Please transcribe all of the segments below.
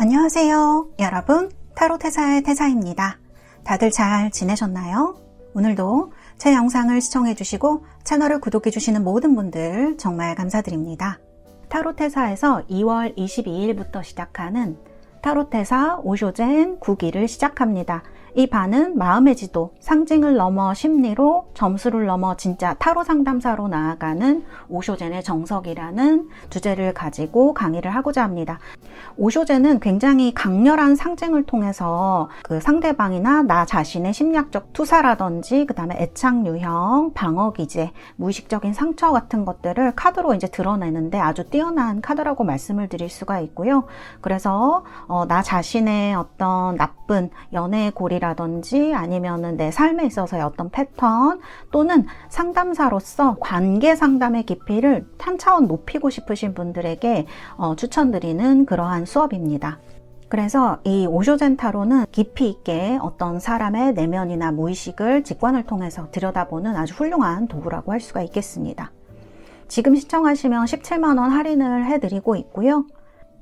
안녕하세요. 여러분, 타로 태사의 태사입니다. 다들 잘 지내셨나요? 오늘도 제 영상을 시청해주시고 채널을 구독해주시는 모든 분들 정말 감사드립니다. 타로 태사에서 2월 22일부터 시작하는 타로 태사 오쇼젠 9기를 시작합니다. 이 반은 마음의 지도, 상징을 넘어 심리로, 점수를 넘어 진짜 타로 상담사로 나아가는 오쇼젠의 정석이라는 주제를 가지고 강의를 하고자 합니다. 오쇼젠은 굉장히 강렬한 상징을 통해서 그 상대방이나 나 자신의 심리학적 투사라든지 그 다음에 애착 유형, 방어 기제, 무의식적인 상처 같은 것들을 카드로 이제 드러내는데 아주 뛰어난 카드라고 말씀을 드릴 수가 있고요. 그래서 나 자신의 어떤 나쁜 연애의 고리라든지 아니면은 내 삶에 있어서의 어떤 패턴 또는 상담사로서 관계 상담의 깊이를 한 차원 높이고 싶으신 분들에게 추천드리는 그러한 수업입니다. 그래서 이 오쇼젠 타로는 깊이 있게 어떤 사람의 내면이나 무의식을 직관을 통해서 들여다보는 아주 훌륭한 도구라고 할 수가 있겠습니다. 지금 시청하시면 17만원 할인을 해드리고 있고요.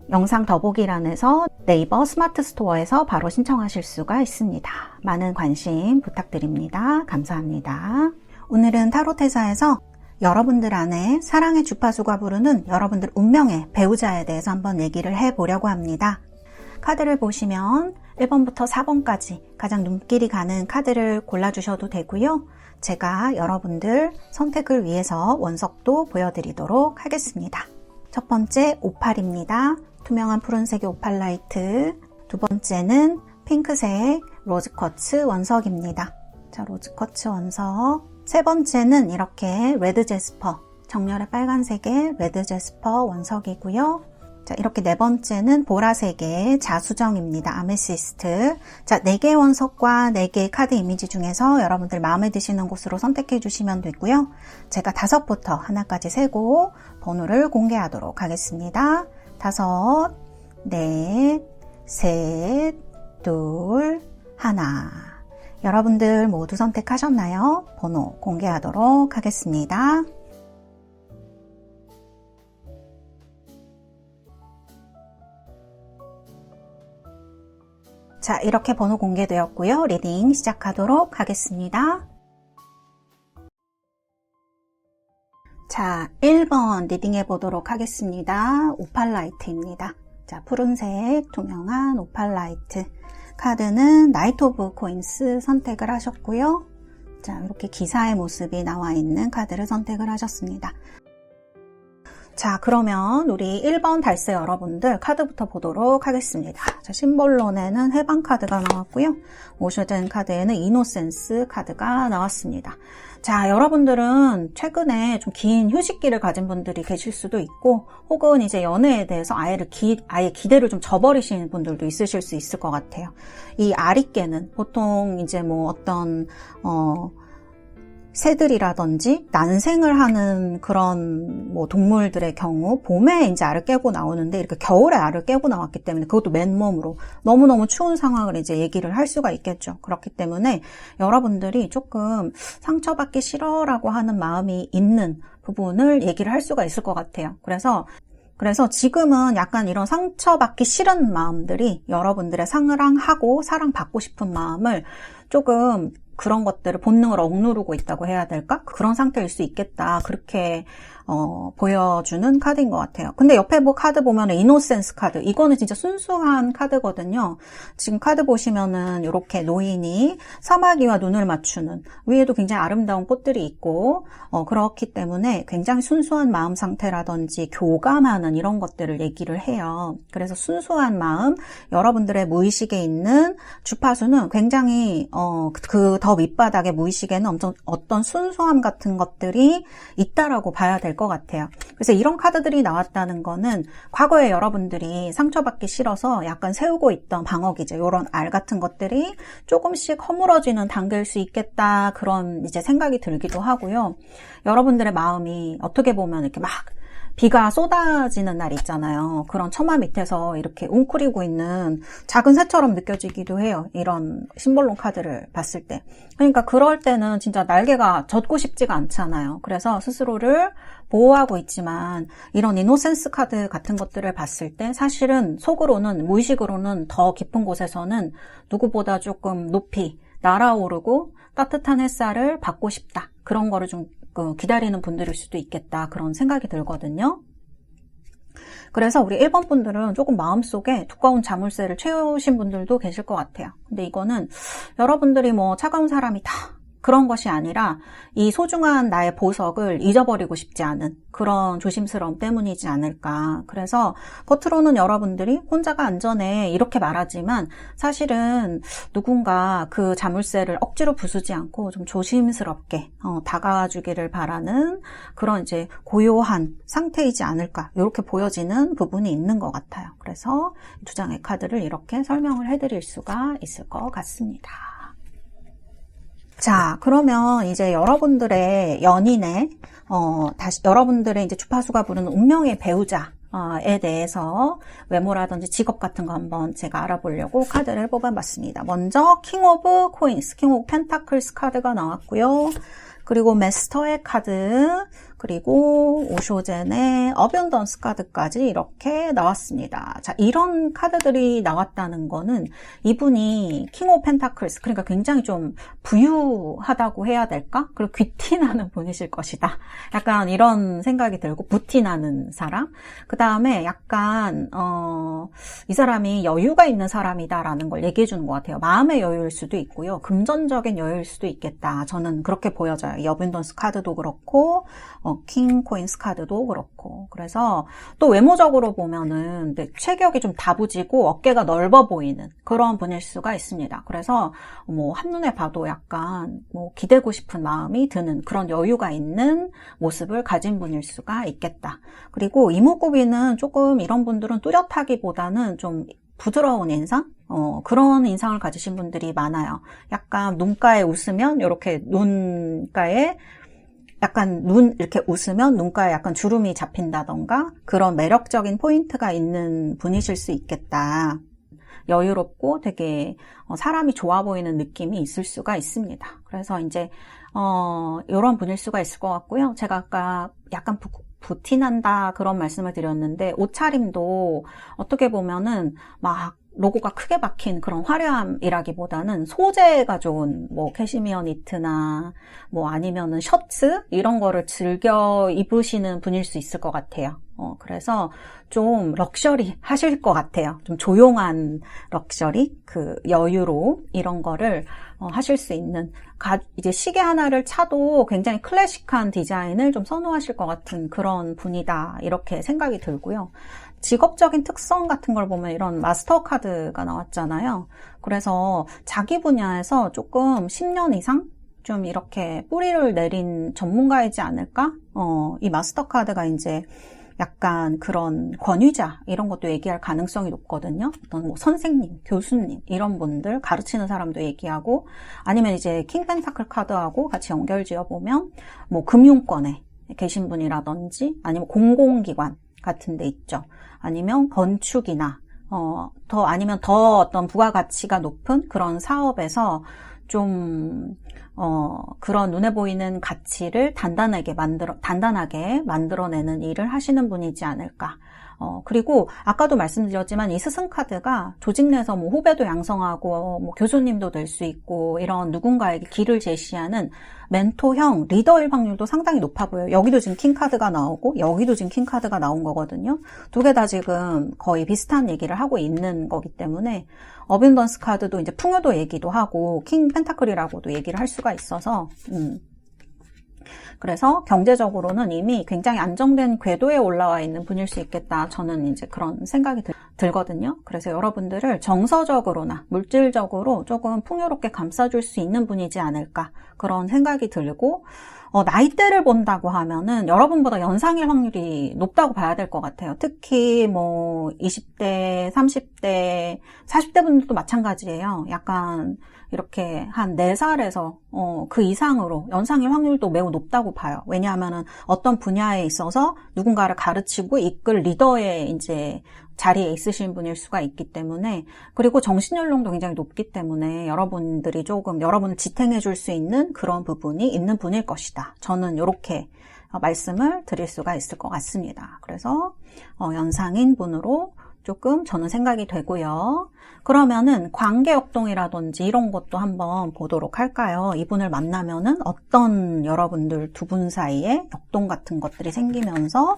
영상 더보기란에서 네이버 스마트 스토어에서 바로 신청하실 수가 있습니다. 많은 관심 부탁드립니다. 감사합니다. 오늘은 타로 태사에서 여러분들 안에 사랑의 주파수가 부르는 여러분들 운명의 배우자에 대해서 한번 얘기를 해보려고 합니다. 카드를 보시면 1번부터 4번까지 가장 눈길이 가는 카드를 골라주셔도 되고요. 제가 여러분들 선택을 위해서 원석도 보여드리도록 하겠습니다. 첫 번째 오팔입니다. 투명한 푸른색의 오팔 라이트. 두 번째는 핑크색 로즈쿼츠 원석입니다. 자, 로즈쿼츠 원석. 세 번째는 이렇게 레드 제스퍼, 정렬의 빨간색의 레드 제스퍼 원석이고요. 자, 이렇게 네 번째는 보라색의 자수정입니다. 아메시스트. 자, 4개의 원석과 4개의 카드 이미지 중에서 여러분들 마음에 드시는 곳으로 선택해 주시면 되고요. 제가 5부터 하나까지 세고 번호를 공개하도록 하겠습니다. 5, 4, 셋, 둘, 하나. 여러분들 모두 선택하셨나요? 번호 공개하도록 하겠습니다. 자, 이렇게 번호 공개되었고요. 리딩 시작하도록 하겠습니다. 자, 1번 리딩 해보도록 하겠습니다. 오팔라이트입니다. 자, 푸른색 투명한 오팔라이트. 카드는 나이트 오브 코인스 선택을 하셨고요. 자, 이렇게 기사의 모습이 나와 있는 카드를 선택을 하셨습니다. 자, 그러면 우리 1번 달세 여러분들 카드부터 보도록 하겠습니다. 자, 심볼론에는 해방 카드가 나왔고요. 오쇼젠 카드에는 이노센스 카드가 나왔습니다. 자, 여러분들은 최근에 좀 긴 휴식기를 가진 분들이 계실 수도 있고 혹은 이제 연애에 대해서 아예 기대를 좀 저버리시는 분들도 있으실 수 있을 것 같아요. 이 아리깨는 보통 이제 뭐 어떤 새들이라든지 난생을 하는 그런 뭐 동물들의 경우 봄에 이제 알을 깨고 나오는데 이렇게 겨울에 알을 깨고 나왔기 때문에 그것도 맨몸으로 너무너무 추운 상황을 이제 얘기를 할 수가 있겠죠. 그렇기 때문에 여러분들이 조금 상처받기 싫어라고 하는 마음이 있는 부분을 얘기를 할 수가 있을 것 같아요. 그래서 지금은 약간 이런 상처받기 싫은 마음들이 여러분들의 사랑하고 사랑받고 싶은 마음을 조금 그런 것들을 본능으로 억누르고 있다고 해야 될까? 그런 상태일 수 있겠다. 그렇게 보여주는 카드인 것 같아요. 근데 옆에 뭐 카드 보면은 이노센스 카드. 이거는 진짜 순수한 카드거든요. 지금 카드 보시면은 이렇게 노인이 사마귀와 눈을 맞추는 위에도 굉장히 아름다운 꽃들이 있고 그렇기 때문에 굉장히 순수한 마음 상태라든지 교감하는 이런 것들을 얘기를 해요. 그래서 순수한 마음, 여러분들의 무의식에 있는 주파수는 굉장히 그 더 밑바닥의 무의식에는 어떤 순수함 같은 것들이 있다라고 봐야 될 것 같아요. 그래서 이런 카드들이 나왔다는 거는 과거에 여러분들이 상처받기 싫어서 약간 세우고 있던 방어기제 이런 알 같은 것들이 조금씩 허물어지는 단계일 수 있겠다 그런 이제 생각이 들기도 하고요. 여러분들의 마음이 어떻게 보면 이렇게 막 비가 쏟아지는 날 있잖아요. 그런 처마 밑에서 이렇게 웅크리고 있는 작은 새처럼 느껴지기도 해요. 이런 심볼론 카드를 봤을 때. 그러니까 그럴 때는 진짜 날개가 젖고 싶지가 않잖아요. 그래서 스스로를 보호하고 있지만 이런 이노센스 카드 같은 것들을 봤을 때 사실은 속으로는, 무의식으로는 더 깊은 곳에서는 누구보다 조금 높이 날아오르고 따뜻한 햇살을 받고 싶다. 그런 거를 좀 기다리는 분들일 수도 있겠다. 그런 생각이 들거든요. 그래서 우리 1번 분들은 조금 마음속에 두꺼운 자물쇠를 채우신 분들도 계실 것 같아요. 근데 이거는 여러분들이 뭐 차가운 사람이다, 그런 것이 아니라 이 소중한 나의 보석을 잊어버리고 싶지 않은 그런 조심스러움 때문이지 않을까. 그래서 겉으로는 여러분들이 혼자가 안전해 이렇게 말하지만 사실은 누군가 그 자물쇠를 억지로 부수지 않고 좀 조심스럽게 다가와 주기를 바라는 그런 이제 고요한 상태이지 않을까, 이렇게 보여지는 부분이 있는 것 같아요. 그래서 두 장의 카드를 이렇게 설명을 해드릴 수가 있을 것 같습니다. 자, 그러면 이제 여러분들의 연인의, 여러분들의 이제 주파수가 부르는 운명의 배우자에 대해서 외모라든지 직업 같은 거 한번 제가 알아보려고 카드를 뽑아봤습니다. 먼저, 킹 오브 코인스, 킹 오브 펜타클스 카드가 나왔고요. 그리고 마스터의 카드, 그리고 오쇼젠의 어벤던스 카드까지 이렇게 나왔습니다. 자, 이런 카드들이 나왔다는 거는 이분이 킹 오브 펜타클스, 그러니까 굉장히 좀 부유하다고 해야 될까? 그리고 귀티나는 분이실 것이다. 약간 이런 생각이 들고, 부티나는 사람. 그 다음에 약간 이 사람이 여유가 있는 사람이다라는 걸 얘기해 주는 것 같아요. 마음의 여유일 수도 있고요. 금전적인 여유일 수도 있겠다. 저는 그렇게 보여져요. 이 어벤던스 카드도 그렇고 킹 코인스 카드도 그렇고. 그래서 또 외모적으로 보면은 체격이 좀 다부지고 어깨가 넓어 보이는 그런 분일 수가 있습니다. 그래서 뭐 한눈에 봐도 약간 뭐 기대고 싶은 마음이 드는 그런 여유가 있는 모습을 가진 분일 수가 있겠다. 그리고 이목구비는 조금 이런 분들은 뚜렷하기보다는 좀 부드러운 인상? 그런 인상을 가지신 분들이 많아요. 약간 눈가에 웃으면 이렇게 눈가에 약간 이렇게 웃으면 눈가에 약간 주름이 잡힌다던가 그런 매력적인 포인트가 있는 분이실 수 있겠다. 여유롭고 되게 사람이 좋아 보이는 느낌이 있을 수가 있습니다. 그래서 이제 이런 분일 수가 있을 것 같고요. 제가 아까 약간 부티난다 그런 말씀을 드렸는데 옷차림도 어떻게 보면은 막 로고가 크게 박힌 그런 화려함이라기보다는 소재가 좋은 뭐 캐시미어 니트나 뭐 아니면은 셔츠 이런 거를 즐겨 입으시는 분일 수 있을 것 같아요. 그래서 좀 럭셔리 하실 것 같아요. 좀 조용한 럭셔리, 그 여유로 이런 거를 하실 수 있는, 이제 시계 하나를 차도 굉장히 클래식한 디자인을 좀 선호하실 것 같은 그런 분이다, 이렇게 생각이 들고요. 직업적인 특성 같은 걸 보면 이런 마스터 카드가 나왔잖아요. 그래서 자기 분야에서 조금 10년 이상 좀 이렇게 뿌리를 내린 전문가이지 않을까? 이 마스터 카드가 이제 약간 그런 권위자 이런 것도 얘기할 가능성이 높거든요. 어떤 뭐 선생님, 교수님 이런 분들 가르치는 사람도 얘기하고, 아니면 이제 킹 펜타클 카드하고 같이 연결 지어보면 뭐 금융권에 계신 분이라든지 아니면 공공기관 같은 데 있죠. 아니면 건축이나 아니면 더 어떤 부가가치가 높은 그런 사업에서 좀 그런 눈에 보이는 가치를 단단하게 만들어내는 일을 하시는 분이지 않을까. 그리고 아까도 말씀드렸지만 이 스승 카드가 조직 내에서 뭐 후배도 양성하고 뭐 교수님도 될 수 있고 이런 누군가에게 길을 제시하는 멘토형 리더일 확률도 상당히 높아 보여요. 여기도 지금 킹 카드가 나오고 여기도 지금 킹 카드가 나온 거거든요. 두 개 다 지금 거의 비슷한 얘기를 하고 있는 거기 때문에 어벤던스 카드도 이제 풍요도 얘기도 하고 킹 펜타클이라고도 얘기를 할 수가 있어서 그래서 경제적으로는 이미 굉장히 안정된 궤도에 올라와 있는 분일 수 있겠다. 저는 이제 그런 생각이 들거든요. 그래서 여러분들을 정서적으로나 물질적으로 조금 풍요롭게 감싸줄 수 있는 분이지 않을까. 그런 생각이 들고, 나이대를 본다고 하면은 여러분보다 연상일 확률이 높다고 봐야 될 것 같아요. 특히 뭐 20대, 30대, 40대 분들도 마찬가지예요. 약간 이렇게 한 4살에서 그 이상으로 연상일 확률도 매우 높다고 봐요. 왜냐하면은 어떤 분야에 있어서 누군가를 가르치고 이끌 리더의 이제 자리에 있으신 분일 수가 있기 때문에, 그리고 정신연령도 굉장히 높기 때문에 여러분들이 조금 여러분을 지탱해 줄 수 있는 그런 부분이 있는 분일 것이다. 저는 이렇게 말씀을 드릴 수가 있을 것 같습니다. 그래서 연상인 분으로 조금 저는 생각이 되고요. 그러면은 관계역동이라든지 이런 것도 한번 보도록 할까요? 이분을 만나면은 어떤 여러분들 두 분 사이에 역동 같은 것들이 생기면서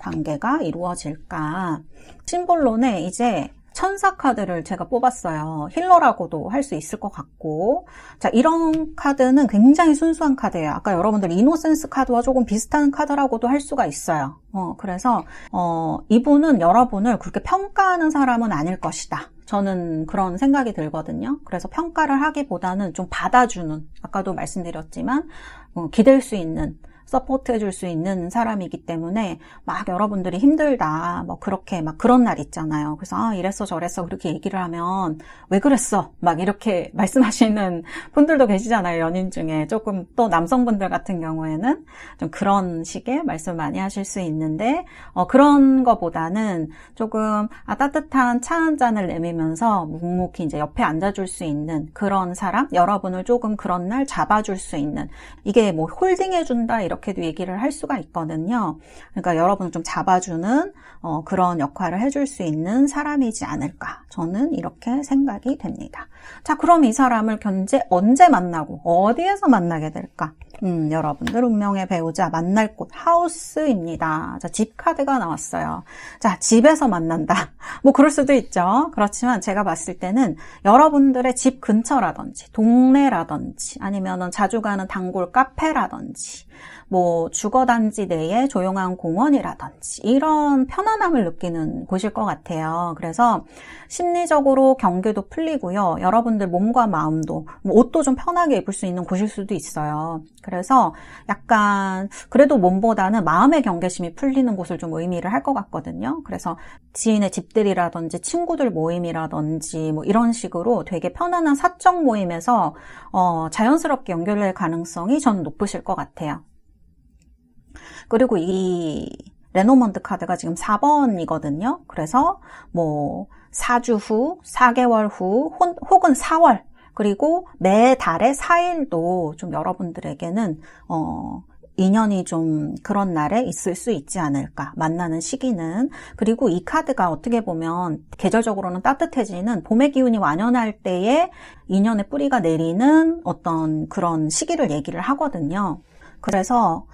관계가 이루어질까? 심볼론에 이제 천사 카드를 제가 뽑았어요. 힐러라고도 할 수 있을 것 같고, 자, 이런 카드는 굉장히 순수한 카드예요. 아까 여러분들 이노센스 카드와 조금 비슷한 카드라고도 할 수가 있어요. 그래서 이분은 여러분을 그렇게 평가하는 사람은 아닐 것이다. 저는 그런 생각이 들거든요. 그래서 평가를 하기보다는 좀 받아주는, 아까도 말씀드렸지만 기댈 수 있는, 서포트 해줄 수 있는 사람이기 때문에 막 여러분들이 힘들다 뭐 그렇게 막 그런 날 있잖아요. 그래서 이랬어 저랬어 그렇게 얘기를 하면 왜 그랬어 막 이렇게 말씀하시는 분들도 계시잖아요. 연인 중에. 조금 또 남성분들 같은 경우에는 좀 그런 식의 말씀 많이 하실 수 있는데 그런 거보다는 조금 따뜻한 차 한 잔을 내밀면서 묵묵히 이제 옆에 앉아줄 수 있는 그런 사람, 여러분을 조금 그런 날 잡아줄 수 있는, 이게 뭐 홀딩해준다 이렇게도 얘기를 할 수가 있거든요. 그러니까 여러분을 좀 잡아주는 그런 역할을 해줄 수 있는 사람이지 않을까, 저는 이렇게 생각이 됩니다. 자, 그럼 이 사람을 언제 만나고 어디에서 만나게 될까? 여러분들 운명의 배우자 만날 곳 하우스입니다. 자, 집 카드가 나왔어요. 자, 집에서 만난다. 뭐 그럴 수도 있죠. 그렇지만 제가 봤을 때는 여러분들의 집 근처라든지 동네라든지 아니면은 자주 가는 단골 카페라든지 뭐 주거단지 내에 조용한 공원이라든지 이런 편안함을 느끼는 곳일 것 같아요. 그래서 심리적으로 경계도 풀리고요. 여러분들 몸과 마음도, 뭐 옷도 좀 편하게 입을 수 있는 곳일 수도 있어요. 그래서 약간 그래도 몸보다는 마음의 경계심이 풀리는 곳을 좀 의미를 할 것 같거든요. 그래서 지인의 집들이라든지 친구들 모임이라든지 뭐 이런 식으로 되게 편안한 사적 모임에서 자연스럽게 연결될 가능성이 저는 높으실 것 같아요. 그리고 이 레노먼드 카드가 지금 4번이거든요. 그래서 뭐 4주 후, 4개월 후, 혹은 4월, 그리고 매달의 4일도 좀 여러분들에게는 인연이 좀 그런 날에 있을 수 있지 않을까, 만나는 시기는. 그리고 이 카드가 어떻게 보면 계절적으로는 따뜻해지는 봄의 기운이 완연할 때에 인연의 뿌리가 내리는 어떤 그런 시기를 얘기를 하거든요. 그래서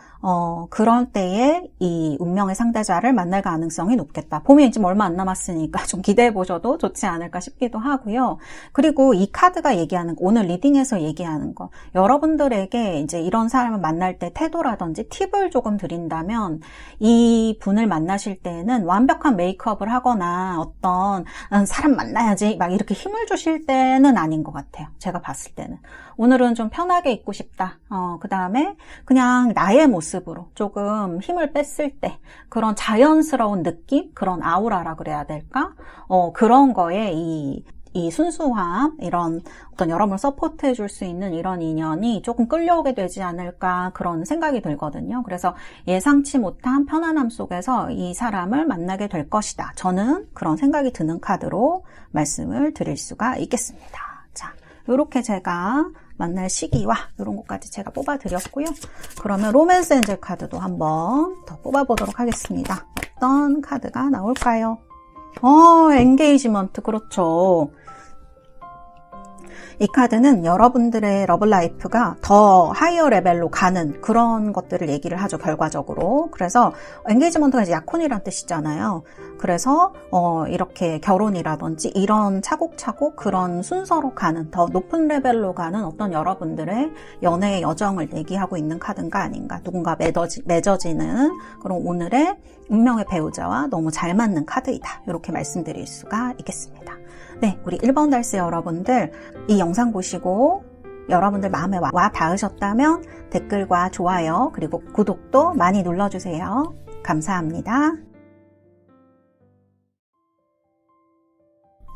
그럴 때에 이 운명의 상대자를 만날 가능성이 높겠다. 봄이 지금 얼마 안 남았으니까 좀 기대해 보셔도 좋지 않을까 싶기도 하고요. 그리고 이 카드가 얘기하는 거, 오늘 리딩에서 얘기하는 거, 여러분들에게 이제 이런 사람을 만날 때 태도라든지 팁을 조금 드린다면, 이 분을 만나실 때는 완벽한 메이크업을 하거나 어떤 사람 만나야지 막 이렇게 힘을 주실 때는 아닌 것 같아요. 제가 봤을 때는. 오늘은 좀 편하게 있고 싶다. 그 다음에 그냥 나의 모습으로 조금 힘을 뺐을 때 그런 자연스러운 느낌? 그런 아우라라 그래야 될까? 그런 거에 이 순수함, 이런 어떤 여러분을 서포트해 줄 수 있는 이런 인연이 조금 끌려오게 되지 않을까, 그런 생각이 들거든요. 그래서 예상치 못한 편안함 속에서 이 사람을 만나게 될 것이다. 저는 그런 생각이 드는 카드로 말씀을 드릴 수가 있겠습니다. 자, 이렇게 제가 만날 시기와 이런 것까지 제가 뽑아드렸고요. 그러면 로맨스 엔젤 카드도 한번 더 뽑아보도록 하겠습니다. 어떤 카드가 나올까요? 엔게이지먼트, 그렇죠. 이 카드는 여러분들의 러브라이프가 더 하이어 레벨로 가는 그런 것들을 얘기를 하죠, 결과적으로. 그래서 엔게이지먼트가 이제 약혼이란 뜻이잖아요. 그래서 이렇게 결혼이라든지 이런 차곡차곡 그런 순서로 가는, 더 높은 레벨로 가는 어떤 여러분들의 연애의 여정을 얘기하고 있는 카드인가 아닌가, 누군가 맺어지는 그런 오늘의 운명의 배우자와 너무 잘 맞는 카드이다, 이렇게 말씀드릴 수가 있겠습니다. 네, 우리 1번 달스 여러분들, 이 영상 보시고 여러분들 마음에 와 닿으셨다면 댓글과 좋아요 그리고 구독도 많이 눌러주세요. 감사합니다.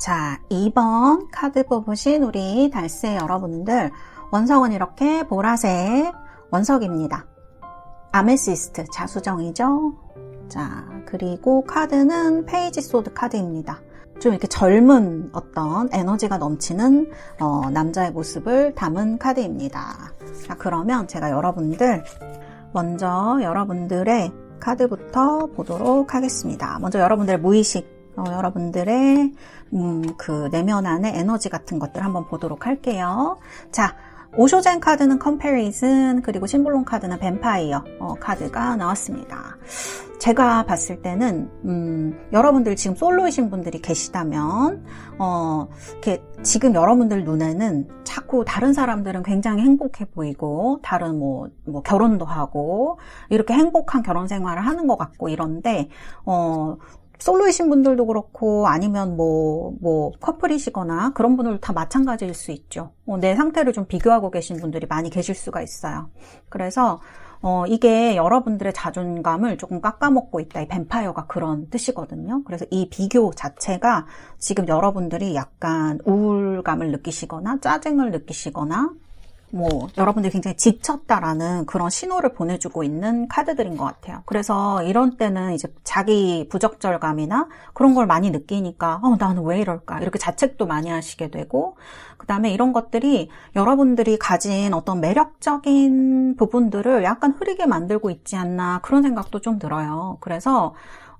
자, 2번 카드 뽑으신 우리 달새 여러분들, 원석은 이렇게 보라색 원석입니다. 아메시스트, 자수정이죠. 자, 그리고 카드는 페이지 소드 카드입니다. 좀 이렇게 젊은 어떤 에너지가 넘치는 남자의 모습을 담은 카드입니다. 자, 그러면 제가 먼저 여러분들의 카드부터 보도록 하겠습니다. 먼저 여러분들의 무의식, 여러분들의 그 내면 안의 에너지 같은 것들 한번 보도록 할게요. 자, 오쇼젠 카드는 컴패리즌, 그리고 심볼론 카드는 뱀파이어 카드가 나왔습니다. 제가 봤을 때는 여러분들 지금 솔로이신 분들이 계시다면 이렇게 지금 여러분들 눈에는 자꾸 다른 사람들은 굉장히 행복해 보이고 다른 뭐 결혼도 하고 이렇게 행복한 결혼 생활을 하는 것 같고 이런데 솔로이신 분들도 그렇고 아니면 커플이시거나 그런 분들도 다 마찬가지일 수 있죠. 내 상태를 좀 비교하고 계신 분들이 많이 계실 수가 있어요. 그래서 이게 여러분들의 자존감을 조금 깎아먹고 있다. 이 뱀파이어가 그런 뜻이거든요. 그래서 이 비교 자체가 지금 여러분들이 약간 우울감을 느끼시거나 짜증을 느끼시거나 여러분들이 굉장히 지쳤다라는 그런 신호를 보내주고 있는 카드들인 것 같아요. 그래서 이런 때는 이제 자기 부적절감이나 그런 걸 많이 느끼니까, 나는 왜 이럴까? 이렇게 자책도 많이 하시게 되고, 그 다음에 이런 것들이 여러분들이 가진 어떤 매력적인 부분들을 약간 흐리게 만들고 있지 않나, 그런 생각도 좀 들어요. 그래서,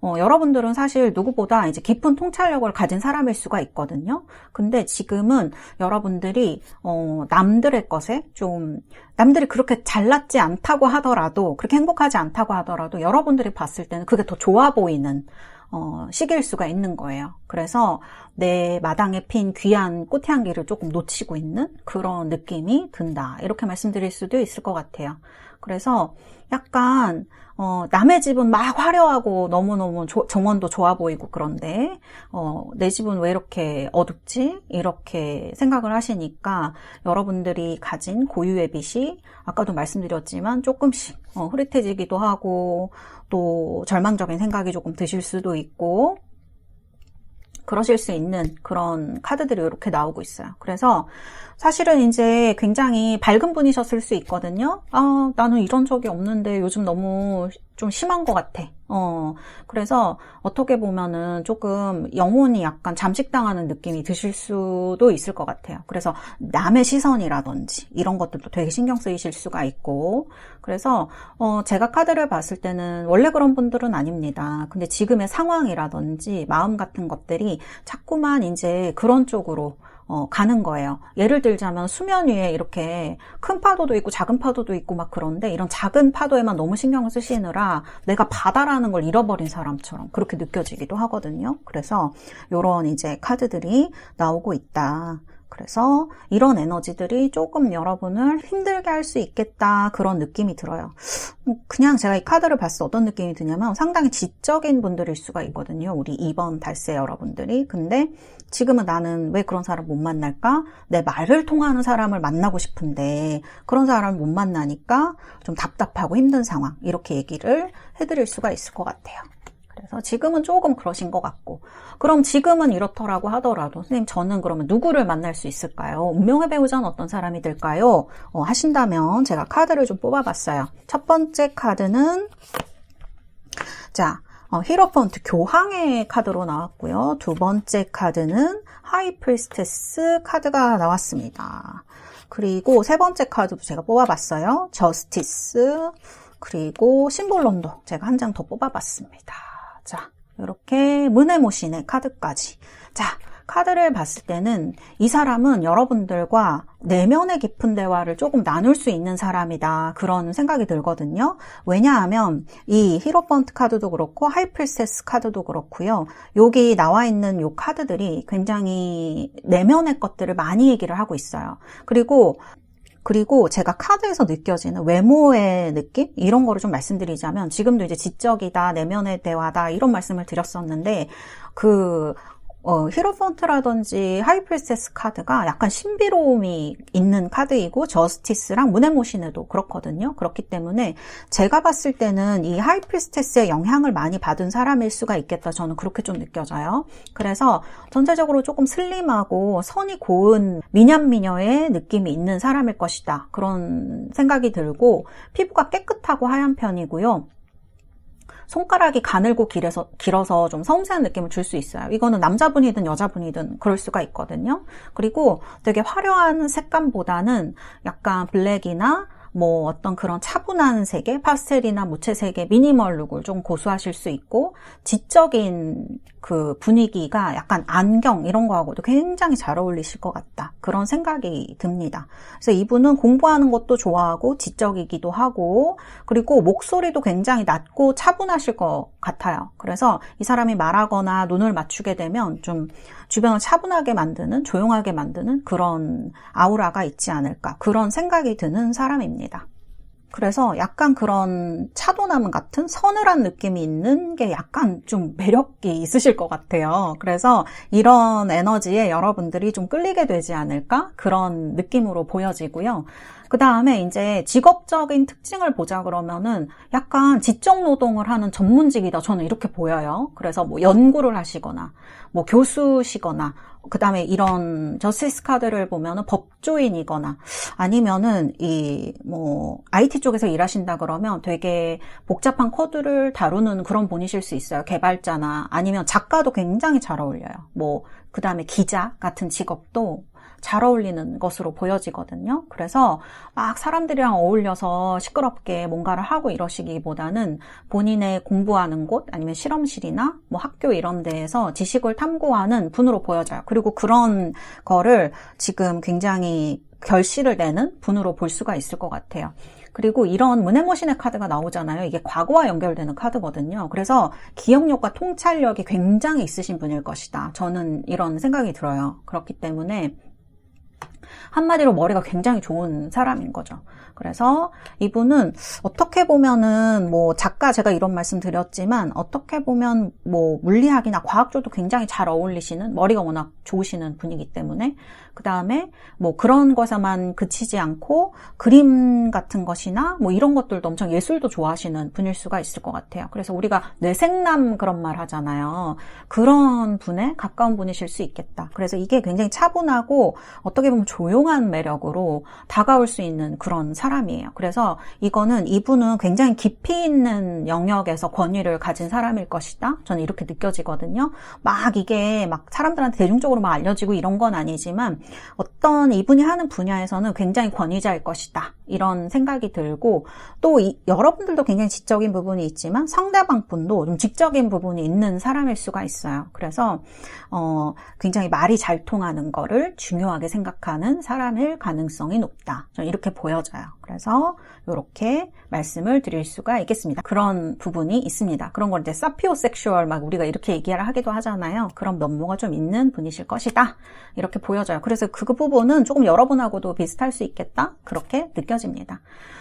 여러분들은 사실 누구보다 이제 깊은 통찰력을 가진 사람일 수가 있거든요. 근데 지금은 여러분들이, 남들의 것에 남들이 그렇게 잘났지 않다고 하더라도, 그렇게 행복하지 않다고 하더라도 여러분들이 봤을 때는 그게 더 좋아 보이는, 시기일 수가 있는 거예요. 그래서 내 마당에 핀 귀한 꽃향기를 조금 놓치고 있는 그런 느낌이 든다. 이렇게 말씀드릴 수도 있을 것 같아요. 그래서 약간 남의 집은 막 화려하고 너무너무 정원도 좋아 보이고 그런데 내 집은 왜 이렇게 어둡지? 이렇게 생각을 하시니까 여러분들이 가진 고유의 빛이 아까도 말씀드렸지만 조금씩 흐릿해지기도 하고 또 절망적인 생각이 조금 드실 수도 있고 그러실 수 있는 그런 카드들이 이렇게 나오고 있어요. 그래서 사실은 이제 굉장히 밝은 분이셨을 수 있거든요. 나는 이런 적이 없는데 요즘 너무 좀 심한 것 같아. 그래서 어떻게 보면은 조금 영혼이 약간 잠식당하는 느낌이 드실 수도 있을 것 같아요. 그래서 남의 시선이라든지 이런 것들도 되게 신경 쓰이실 수가 있고 그래서 제가 카드를 봤을 때는 원래 그런 분들은 아닙니다. 근데 지금의 상황이라든지 마음 같은 것들이 자꾸만 이제 그런 쪽으로 가는 거예요. 예를 들자면 수면 위에 이렇게 큰 파도도 있고 작은 파도도 있고 막 그런데 이런 작은 파도에만 너무 신경을 쓰시느라 내가 바다라는 걸 잃어버린 사람처럼 그렇게 느껴지기도 하거든요. 그래서 이런 이제 카드들이 나오고 있다. 그래서 이런 에너지들이 조금 여러분을 힘들게 할 수 있겠다 그런 느낌이 들어요. 그냥 제가 이 카드를 봤을 때 어떤 느낌이 드냐면 상당히 지적인 분들일 수가 있거든요. 우리 2번 달새 여러분들이. 근데 지금은 나는 왜 그런 사람 못 만날까? 내 말을 통하는 사람을 만나고 싶은데 그런 사람을 못 만나니까 좀 답답하고 힘든 상황 이렇게 얘기를 해드릴 수가 있을 것 같아요. 그래서 지금은 조금 그러신 것 같고 그럼 지금은 이렇더라고 하더라도 선생님 저는 그러면 누구를 만날 수 있을까요? 운명의 배우자는 어떤 사람이 될까요? 하신다면 제가 카드를 좀 뽑아봤어요. 첫 번째 카드는 히로폰트 교황의 카드로 나왔고요. 두 번째 카드는 하이 프리스테스 카드가 나왔습니다. 그리고 세 번째 카드도 제가 뽑아봤어요. 저스티스 그리고 심볼론도 제가 한 장 더 뽑아봤습니다. 자, 이렇게 문해모신의 카드까지. 자, 카드를 봤을 때는 이 사람은 여러분들과 내면의 깊은 대화를 조금 나눌 수 있는 사람이다. 그런 생각이 들거든요. 왜냐하면 이 히로펀트 카드도 그렇고 하이프리스테스 카드도 그렇고요. 여기 나와 있는 이 카드들이 굉장히 내면의 것들을 많이 얘기를 하고 있어요. 그리고 제가 카드에서 느껴지는 외모의 느낌? 이런 거를 좀 말씀드리자면 지금도 이제 지적이다, 내면의 대화다 이런 말씀을 드렸었는데 히로폰트라든지 하이프리스테스 카드가 약간 신비로움이 있는 카드이고 저스티스랑 문앤모신에도 그렇거든요. 그렇기 때문에 제가 봤을 때는 이 하이프리스테스의 영향을 많이 받은 사람일 수가 있겠다. 저는 그렇게 좀 느껴져요. 그래서 전체적으로 조금 슬림하고 선이 고운 미녀의 느낌이 있는 사람일 것이다. 그런 생각이 들고 피부가 깨끗하고 하얀 편이고요. 손가락이 가늘고 길어서 좀 섬세한 느낌을 줄 수 있어요. 이거는 남자분이든 여자분이든 그럴 수가 있거든요. 그리고 되게 화려한 색감보다는 약간 블랙이나 뭐 어떤 그런 차분한 색의 파스텔이나 무채색의 미니멀 룩을 좀 고수하실 수 있고, 지적인 그 분위기가 약간 안경 이런 거하고도 굉장히 잘 어울리실 것 같다. 그런 생각이 듭니다. 그래서 이분은 공부하는 것도 좋아하고 지적이기도 하고, 그리고 목소리도 굉장히 낮고 차분하실 것 같아요. 그래서 이 사람이 말하거나 눈을 맞추게 되면 좀 주변을 차분하게 만드는, 조용하게 만드는 그런 아우라가 있지 않을까, 그런 생각이 드는 사람입니다. 그래서 약간 그런 차도남 같은 서늘한 느낌이 있는 게 약간 좀 매력이 있으실 것 같아요. 그래서 이런 에너지에 여러분들이 좀 끌리게 되지 않을까, 그런 느낌으로 보여지고요. 그 다음에 이제 직업적인 특징을 보자 그러면은 약간 지적 노동을 하는 전문직이다, 저는 이렇게 보여요. 그래서 뭐 연구를 하시거나 뭐 교수시거나, 그 다음에 이런 저스티스 카드를 보면은 법조인이거나, 아니면은 뭐 IT 쪽에서 일하신다 그러면 되게 복잡한 코드를 다루는 그런 분이실 수 있어요. 개발자나 아니면 작가도 굉장히 잘 어울려요. 뭐 그 다음에 기자 같은 직업도 잘 어울리는 것으로 보여지거든요. 그래서 막 사람들이랑 어울려서 시끄럽게 뭔가를 하고 이러시기보다는 본인의 공부하는 곳 아니면 실험실이나 뭐 학교 이런 데에서 지식을 탐구하는 분으로 보여져요. 그리고 그런 거를 지금 굉장히 결실을 내는 분으로 볼 수가 있을 것 같아요. 그리고 이런 문앤모신의 카드가 나오잖아요. 이게 과거와 연결되는 카드거든요. 그래서 기억력과 통찰력이 굉장히 있으신 분일 것이다. 저는 이런 생각이 들어요. 그렇기 때문에 한마디로 머리가 굉장히 좋은 사람인 거죠. 그래서 이분은 어떻게 보면은 뭐 작가, 제가 이런 말씀 드렸지만 어떻게 보면 뭐 물리학이나 과학 쪽도 굉장히 잘 어울리시는, 머리가 워낙 좋으시는 분이기 때문에, 그 다음에 뭐 그런 것에만 그치지 않고 그림 같은 것이나 뭐 이런 것들도 엄청 예술도 좋아하시는 분일 수가 있을 것 같아요. 그래서 우리가 뇌생남 그런 말 하잖아요. 그런 분에 가까운 분이실 수 있겠다. 그래서 이게 굉장히 차분하고 어떻게 보면 조용한 매력으로 다가올 수 있는 그런 사람이에요. 그래서 이분은 굉장히 깊이 있는 영역에서 권위를 가진 사람일 것이다. 저는 이렇게 느껴지거든요. 막 이게 막 사람들한테 대중적으로 막 알려지고 이런 건 아니지만 어떤 이분이 하는 분야에서는 굉장히 권위자일 것이다. 이런 생각이 들고, 또 여러분들도 굉장히 지적인 부분이 있지만 상대방 분도 좀 지적인 부분이 있는 사람일 수가 있어요. 그래서 굉장히 말이 잘 통하는 거를 중요하게 생각하는 사람일 가능성이 높다. 저는 이렇게 보여져요. 그래서 이렇게 말씀을 드릴 수가 있겠습니다. 그런 부분이 있습니다. 그런 걸 이제 사피오섹슈얼 막 우리가 이렇게 얘기를 하기도 하잖아요. 그런 면모가 좀 있는 분이실 것이다. 이렇게 보여져요. 그래서 그 부분은 조금 여러분하고도 비슷할 수 있겠다. 그렇게 느껴집니다.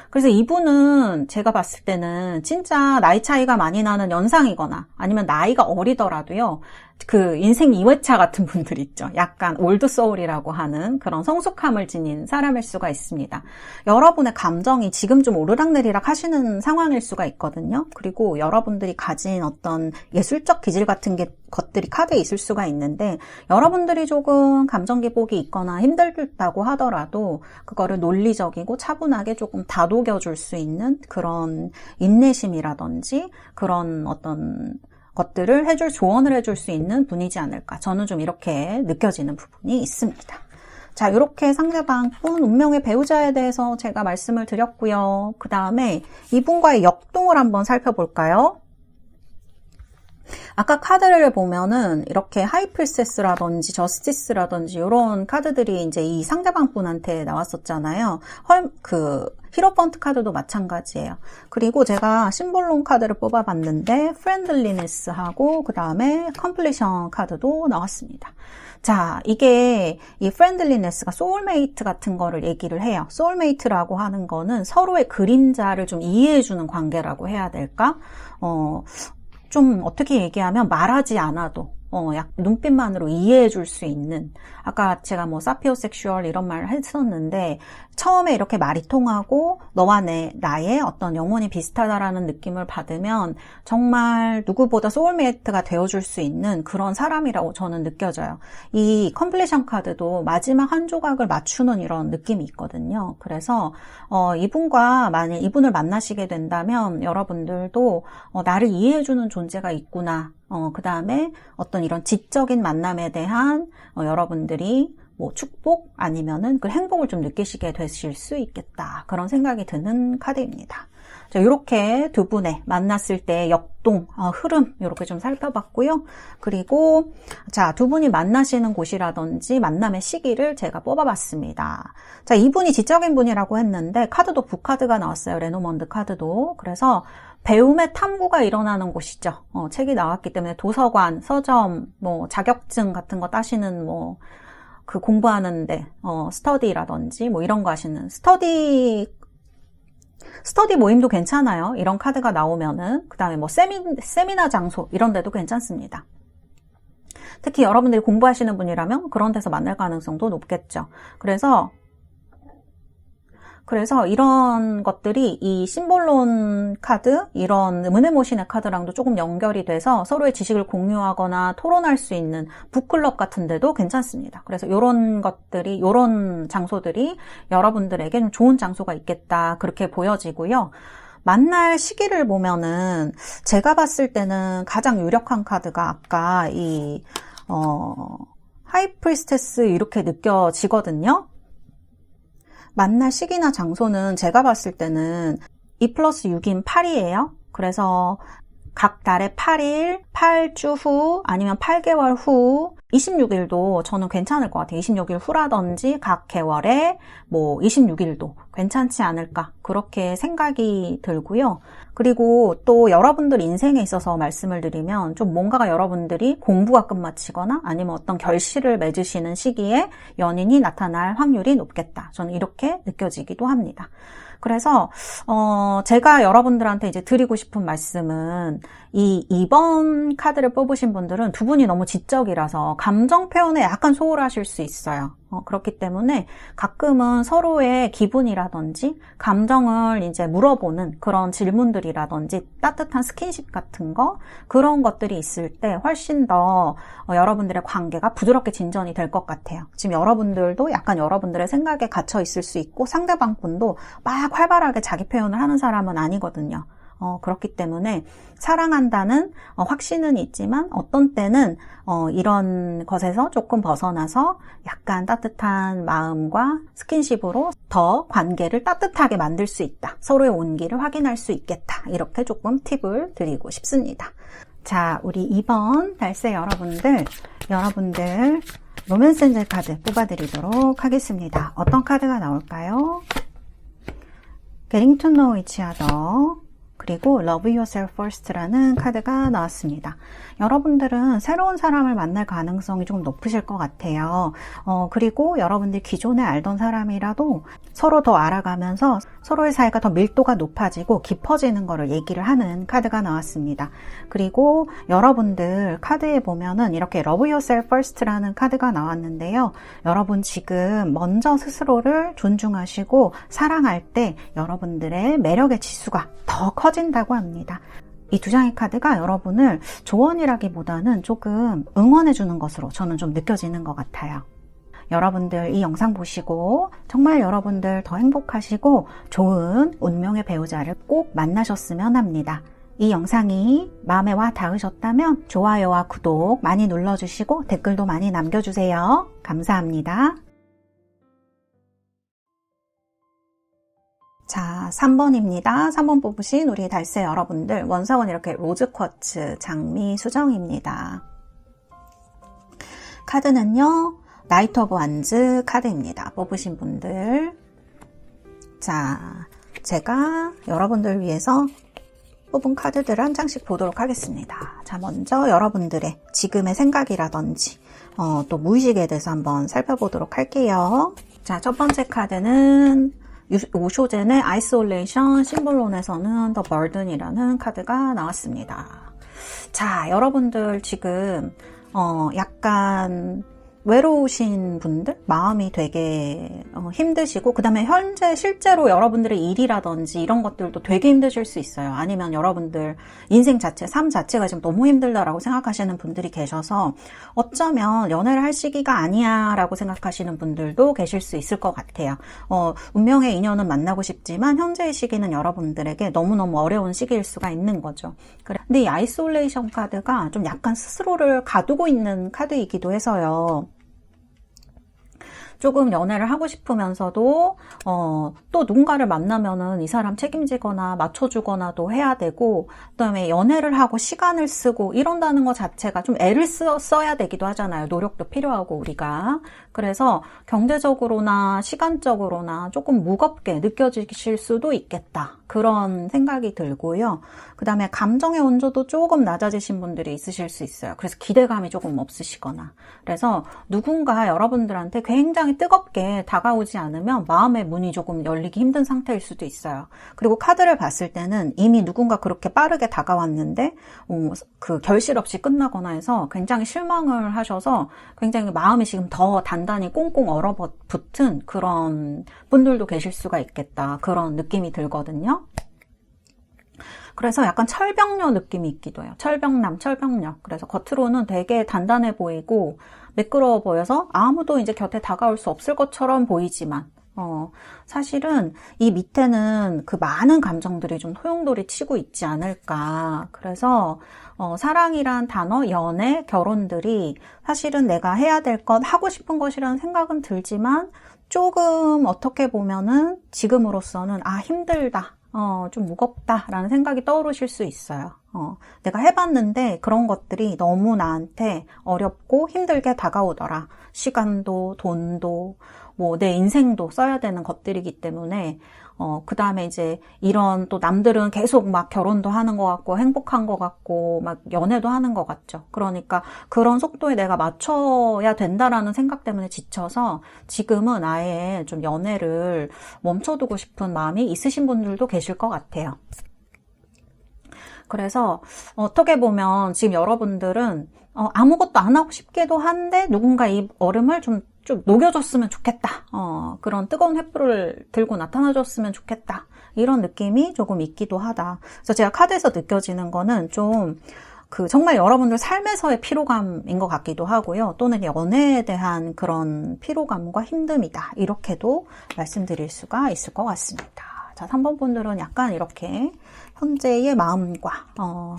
그래서 이분은 제가 봤을 때는 진짜 나이 차이가 많이 나는 연상이거나 아니면 나이가 어리더라도요, 그 인생 2회차 같은 분들 있죠. 약간 올드 소울이라고 하는 그런 성숙함을 지닌 사람일 수가 있습니다. 여러분의 감정이 지금 좀 오르락내리락 하시는 상황일 수가 있거든요. 그리고 여러분들이 가진 어떤 예술적 기질 같은 것들이 카드에 있을 수가 있는데, 여러분들이 조금 감정 기복이 있거나 힘들다고 하더라도 그거를 논리적이고 차분하게 조금 다독여줄 수 있는 그런 인내심이라든지 그런 어떤 것들을 조언을 해줄 수 있는 분이지 않을까. 저는 좀 이렇게 느껴지는 부분이 있습니다. 자, 이렇게 상대방 분, 운명의 배우자에 대해서 제가 말씀을 드렸고요. 그 다음에 이분과의 역동을 한번 살펴볼까요? 아까 카드를 보면은 이렇게 하이프리스테스라든지 저스티스라든지 이런 카드들이 이제 이 상대방 분한테 나왔었잖아요. 히로펀트 카드도 마찬가지예요. 그리고 제가 심볼론 카드를 뽑아봤는데 프렌들리니스하고 그 다음에 컴플리션 카드도 나왔습니다. 자, 이게 이 프렌들리니스가 소울메이트 같은 거를 얘기를 해요. 소울메이트라고 하는 거는 서로의 그림자를 좀 이해해주는 관계라고 해야 될까? 좀 어떻게 얘기하면 말하지 않아도 눈빛만으로 이해해 줄 수 있는, 아까 제가 뭐 사피오섹슈얼 이런 말을 했었는데, 처음에 이렇게 말이 통하고 너와 나의 어떤 영혼이 비슷하다라는 느낌을 받으면 정말 누구보다 소울메이트가 되어줄 수 있는 그런 사람이라고 저는 느껴져요. 이 컴플리션 카드도 마지막 한 조각을 맞추는 이런 느낌이 있거든요. 그래서 만약 이분을 만나시게 된다면 여러분들도 나를 이해해주는 존재가 있구나. 그 다음에 어떤 이런 지적인 만남에 대한 여러분들이 뭐 축복 아니면은 그 행복을 좀 느끼시게 되실 수 있겠다. 그런 생각이 드는 카드입니다. 자, 이렇게 두 분의 만났을 때 역동, 흐름 이렇게 좀 살펴봤고요. 그리고 자, 두 분이 만나시는 곳이라든지 만남의 시기를 제가 뽑아봤습니다. 자, 이분이 지적인 분이라고 했는데 카드도 북카드가 나왔어요. 레노먼드 카드도. 그래서 배움의 탐구가 일어나는 곳이죠. 책이 나왔기 때문에 도서관, 서점, 뭐 자격증 같은 거 따시는 그 공부하는데 스터디라든지 뭐 이런 거 하시는 스터디 모임도 괜찮아요. 이런 카드가 나오면은. 그 다음에 뭐 세미나 장소 이런 데도 괜찮습니다. 특히 여러분들이 공부하시는 분이라면 그런 데서 만날 가능성도 높겠죠. 그래서 이런 것들이 이 심볼론 카드, 이런 문해모신의 카드랑도 조금 연결이 돼서 서로의 지식을 공유하거나 토론할 수 있는 북클럽 같은 데도 괜찮습니다. 그래서 이런 장소들이 여러분들에게 좀 좋은 장소가 있겠다, 그렇게 보여지고요. 만날 시기를 보면은 제가 봤을 때는 가장 유력한 카드가 아까 이 하이프리스테스 이렇게 느껴지거든요. 만날 시기나 장소는 제가 봤을 때는 2+6인 8이에요. 그래서 각 달에 8일, 8주 후, 아니면 8개월 후, 26일도 저는 괜찮을 것 같아요. 26일 후라든지 각 개월에 뭐 26일도 괜찮지 않을까, 그렇게 생각이 들고요. 그리고 또 여러분들 인생에 있어서 말씀을 드리면 좀 뭔가가 여러분들이 공부가 끝마치거나 아니면 어떤 결실을 맺으시는 시기에 연인이 나타날 확률이 높겠다. 저는 이렇게 느껴지기도 합니다. 그래서 제가 여러분들한테 이제 드리고 싶은 말씀은 이 2번 카드를 뽑으신 분들은 두 분이 너무 지적이라서 감정 표현에 약간 소홀하실 수 있어요. 그렇기 때문에 가끔은 서로의 기분이라든지 감정을 이제 물어보는 그런 질문들이라든지 따뜻한 스킨십 같은 거, 그런 것들이 있을 때 훨씬 더 여러분들의 관계가 부드럽게 진전이 될 것 같아요. 지금 여러분들도 약간 여러분들의 생각에 갇혀 있을 수 있고 상대방 분도 막 활발하게 자기 표현을 하는 사람은 아니거든요. 그렇기 때문에 사랑한다는 확신은 있지만 어떤 때는 이런 것에서 조금 벗어나서 약간 따뜻한 마음과 스킨십으로 더 관계를 따뜻하게 만들 수 있다. 서로의 온기를 확인할 수 있겠다. 이렇게 조금 팁을 드리고 싶습니다. 자, 우리 2번 달세 여러분들 로맨스 엔젤 카드 뽑아드리도록 하겠습니다. 어떤 카드가 나올까요? Getting to know each other, 그리고 Love Yourself First라는 카드가 나왔습니다. 여러분들은 새로운 사람을 만날 가능성이 좀 높으실 것 같아요. 그리고 여러분들이 기존에 알던 사람이라도 서로 더 알아가면서 서로의 사이가 더 밀도가 높아지고 깊어지는 거를 얘기를 하는 카드가 나왔습니다. 그리고 여러분들 카드에 보면은 이렇게 Love Yourself First라는 카드가 나왔는데요. 여러분 지금 먼저 스스로를 존중하시고 사랑할 때 여러분들의 매력의 지수가 더 커진다고 합니다. 이 두 장의 카드가 여러분을 조언이라기보다는 조금 응원해주는 것으로 저는 좀 느껴지는 것 같아요. 여러분들 이 영상 보시고 정말 여러분들 더 행복하시고 좋은 운명의 배우자를 꼭 만나셨으면 합니다. 이 영상이 마음에 와 닿으셨다면 좋아요와 구독 많이 눌러주시고 댓글도 많이 남겨주세요. 감사합니다. 자, 3번입니다. 3번 뽑으신 우리 달세 여러분들, 원석은 이렇게 로즈 쿼츠 장미 수정입니다. 카드는요, 나이트 오브 완즈 카드입니다. 뽑으신 분들. 자, 제가 여러분들 위해서 뽑은 카드들을 한 장씩 보도록 하겠습니다. 자, 먼저 여러분들의 지금의 생각이라든지 또 무의식에 대해서 한번 살펴보도록 할게요. 자, 첫 번째 카드는 오쇼젠의 아이솔레이션, 심볼론에서는 더 버든이라는 카드가 나왔습니다. 자, 여러분들 지금 약간 외로우신 분들, 마음이 되게 힘드시고, 그 다음에 현재 실제로 여러분들의 일이라든지 이런 것들도 되게 힘드실 수 있어요. 아니면 여러분들 인생 자체, 삶 자체가 지금 너무 힘들다라고 생각하시는 분들이 계셔서 어쩌면 연애를 할 시기가 아니야 라고 생각하시는 분들도 계실 수 있을 것 같아요. 운명의 인연은 만나고 싶지만 현재의 시기는 여러분들에게 너무너무 어려운 시기일 수가 있는 거죠. 근데 이 아이솔레이션 카드가 좀 약간 스스로를 가두고 있는 카드이기도 해서요. 조금 연애를 하고 싶으면서도 또 누군가를 만나면은 이 사람 책임지거나 맞춰주거나도 해야 되고, 그다음에 연애를 하고 시간을 쓰고 이런다는 것 자체가 좀 애를 써야 되기도 하잖아요. 노력도 필요하고 우리가. 그래서 경제적으로나 시간적으로나 조금 무겁게 느껴지실 수도 있겠다. 그런 생각이 들고요. 그 다음에 감정의 온도도 조금 낮아지신 분들이 있으실 수 있어요. 그래서 기대감이 조금 없으시거나. 그래서 누군가 여러분들한테 굉장히 뜨겁게 다가오지 않으면 마음의 문이 조금 열리기 힘든 상태일 수도 있어요. 그리고 카드를 봤을 때는 이미 누군가 그렇게 빠르게 다가왔는데 그 결실 없이 끝나거나 해서 굉장히 실망을 하셔서 굉장히 마음이 지금 더 단단히 꽁꽁 얼어붙은 그런 분들도 계실 수가 있겠다. 그런 느낌이 들거든요. 그래서 약간 철벽녀 느낌이 있기도 해요. 철벽남, 철벽녀. 그래서 겉으로는 되게 단단해 보이고 매끄러워 보여서 아무도 이제 곁에 다가올 수 없을 것처럼 보이지만 사실은 이 밑에는 그 많은 감정들이 좀 소용돌이 치고 있지 않을까. 그래서 사랑이란 단어, 연애, 결혼들이 사실은 내가 해야 될 것, 하고 싶은 것이라는 생각은 들지만 조금 어떻게 보면은 지금으로서는 힘들다. 좀 무겁다라는 생각이 떠오르실 수 있어요. 내가 해봤는데 그런 것들이 너무 나한테 어렵고 힘들게 다가오더라. 시간도, 돈도, 뭐 내 인생도 써야 되는 것들이기 때문에 그 다음에 이제 이런 또 남들은 계속 막 결혼도 하는 것 같고 행복한 것 같고 막 연애도 하는 것 같죠. 그러니까 그런 속도에 내가 맞춰야 된다라는 생각 때문에 지쳐서 지금은 아예 좀 연애를 멈춰두고 싶은 마음이 있으신 분들도 계실 것 같아요. 그래서 어떻게 보면 지금 여러분들은 아무것도 안 하고 싶기도 한데 누군가 이 얼음을 좀 녹여줬으면 좋겠다. 그런 뜨거운 횃불을 들고 나타나줬으면 좋겠다. 이런 느낌이 조금 있기도 하다. 그래서 제가 카드에서 느껴지는 거는 좀 정말 여러분들 삶에서의 피로감인 것 같기도 하고요. 또는 연애에 대한 그런 피로감과 힘듦이다. 이렇게도 말씀드릴 수가 있을 것 같습니다. 자, 3번 분들은 약간 이렇게 현재의 마음과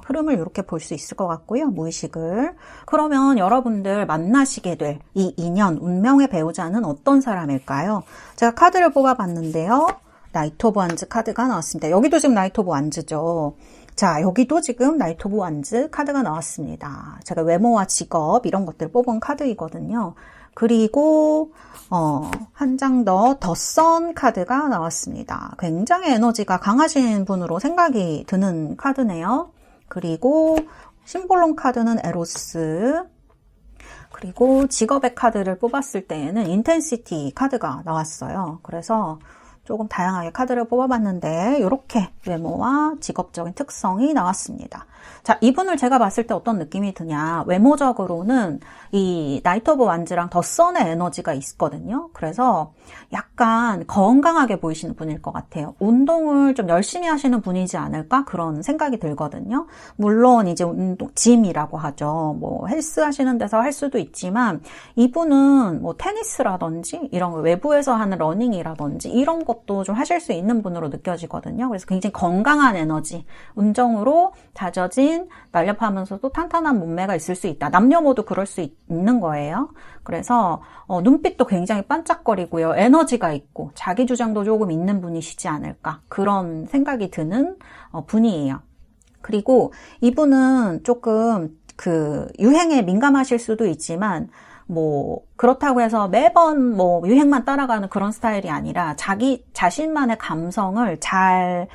흐름을 이렇게 볼 수 있을 것 같고요. 무의식을. 그러면 여러분들 만나시게 될 이 인연, 운명의 배우자는 어떤 사람일까요? 제가 카드를 뽑아봤는데요. 나이트 오브 완즈 카드가 나왔습니다. 여기도 지금 나이트 오브 완즈죠. 자, 여기도 지금 나이트 오브 완즈 카드가 나왔습니다. 제가 외모와 직업 이런 것들 뽑은 카드이거든요. 그리고 한 장 더 선 카드가 나왔습니다. 굉장히 에너지가 강하신 분으로 생각이 드는 카드네요. 그리고 심볼론 카드는 에로스, 그리고 직업의 카드를 뽑았을 때에는 인텐시티 카드가 나왔어요. 그래서 조금 다양하게 카드를 뽑아봤는데 이렇게 외모와 직업적인 특성이 나왔습니다. 자, 이분을 제가 봤을 때 어떤 느낌이 드냐. 외모적으로는 이 나이트 오브 완즈랑 더 선의 에너지가 있거든요. 그래서 약간 건강하게 보이시는 분일 것 같아요. 운동을 좀 열심히 하시는 분이지 않을까? 그런 생각이 들거든요. 물론 이제 짐이라고 하죠. 뭐 헬스 하시는 데서 할 수도 있지만 이분은 뭐 테니스라든지 이런 외부에서 하는 러닝이라든지 이런 것도 좀 하실 수 있는 분으로 느껴지거든요. 그래서 굉장히 건강한 에너지, 운동으로 다져진 날렵하면서도 탄탄한 몸매가 있을 수 있다. 남녀 모두 그럴 수 있는 거예요. 그래서 눈빛도 굉장히 반짝거리고요. 에너지가 있고 자기 주장도 조금 있는 분이시지 않을까. 그런 생각이 드는 분이에요. 그리고 이분은 조금 유행에 민감하실 수도 있지만 뭐 그렇다고 해서 매번 뭐 유행만 따라가는 그런 스타일이 아니라 자기 자신만의 감성을 잘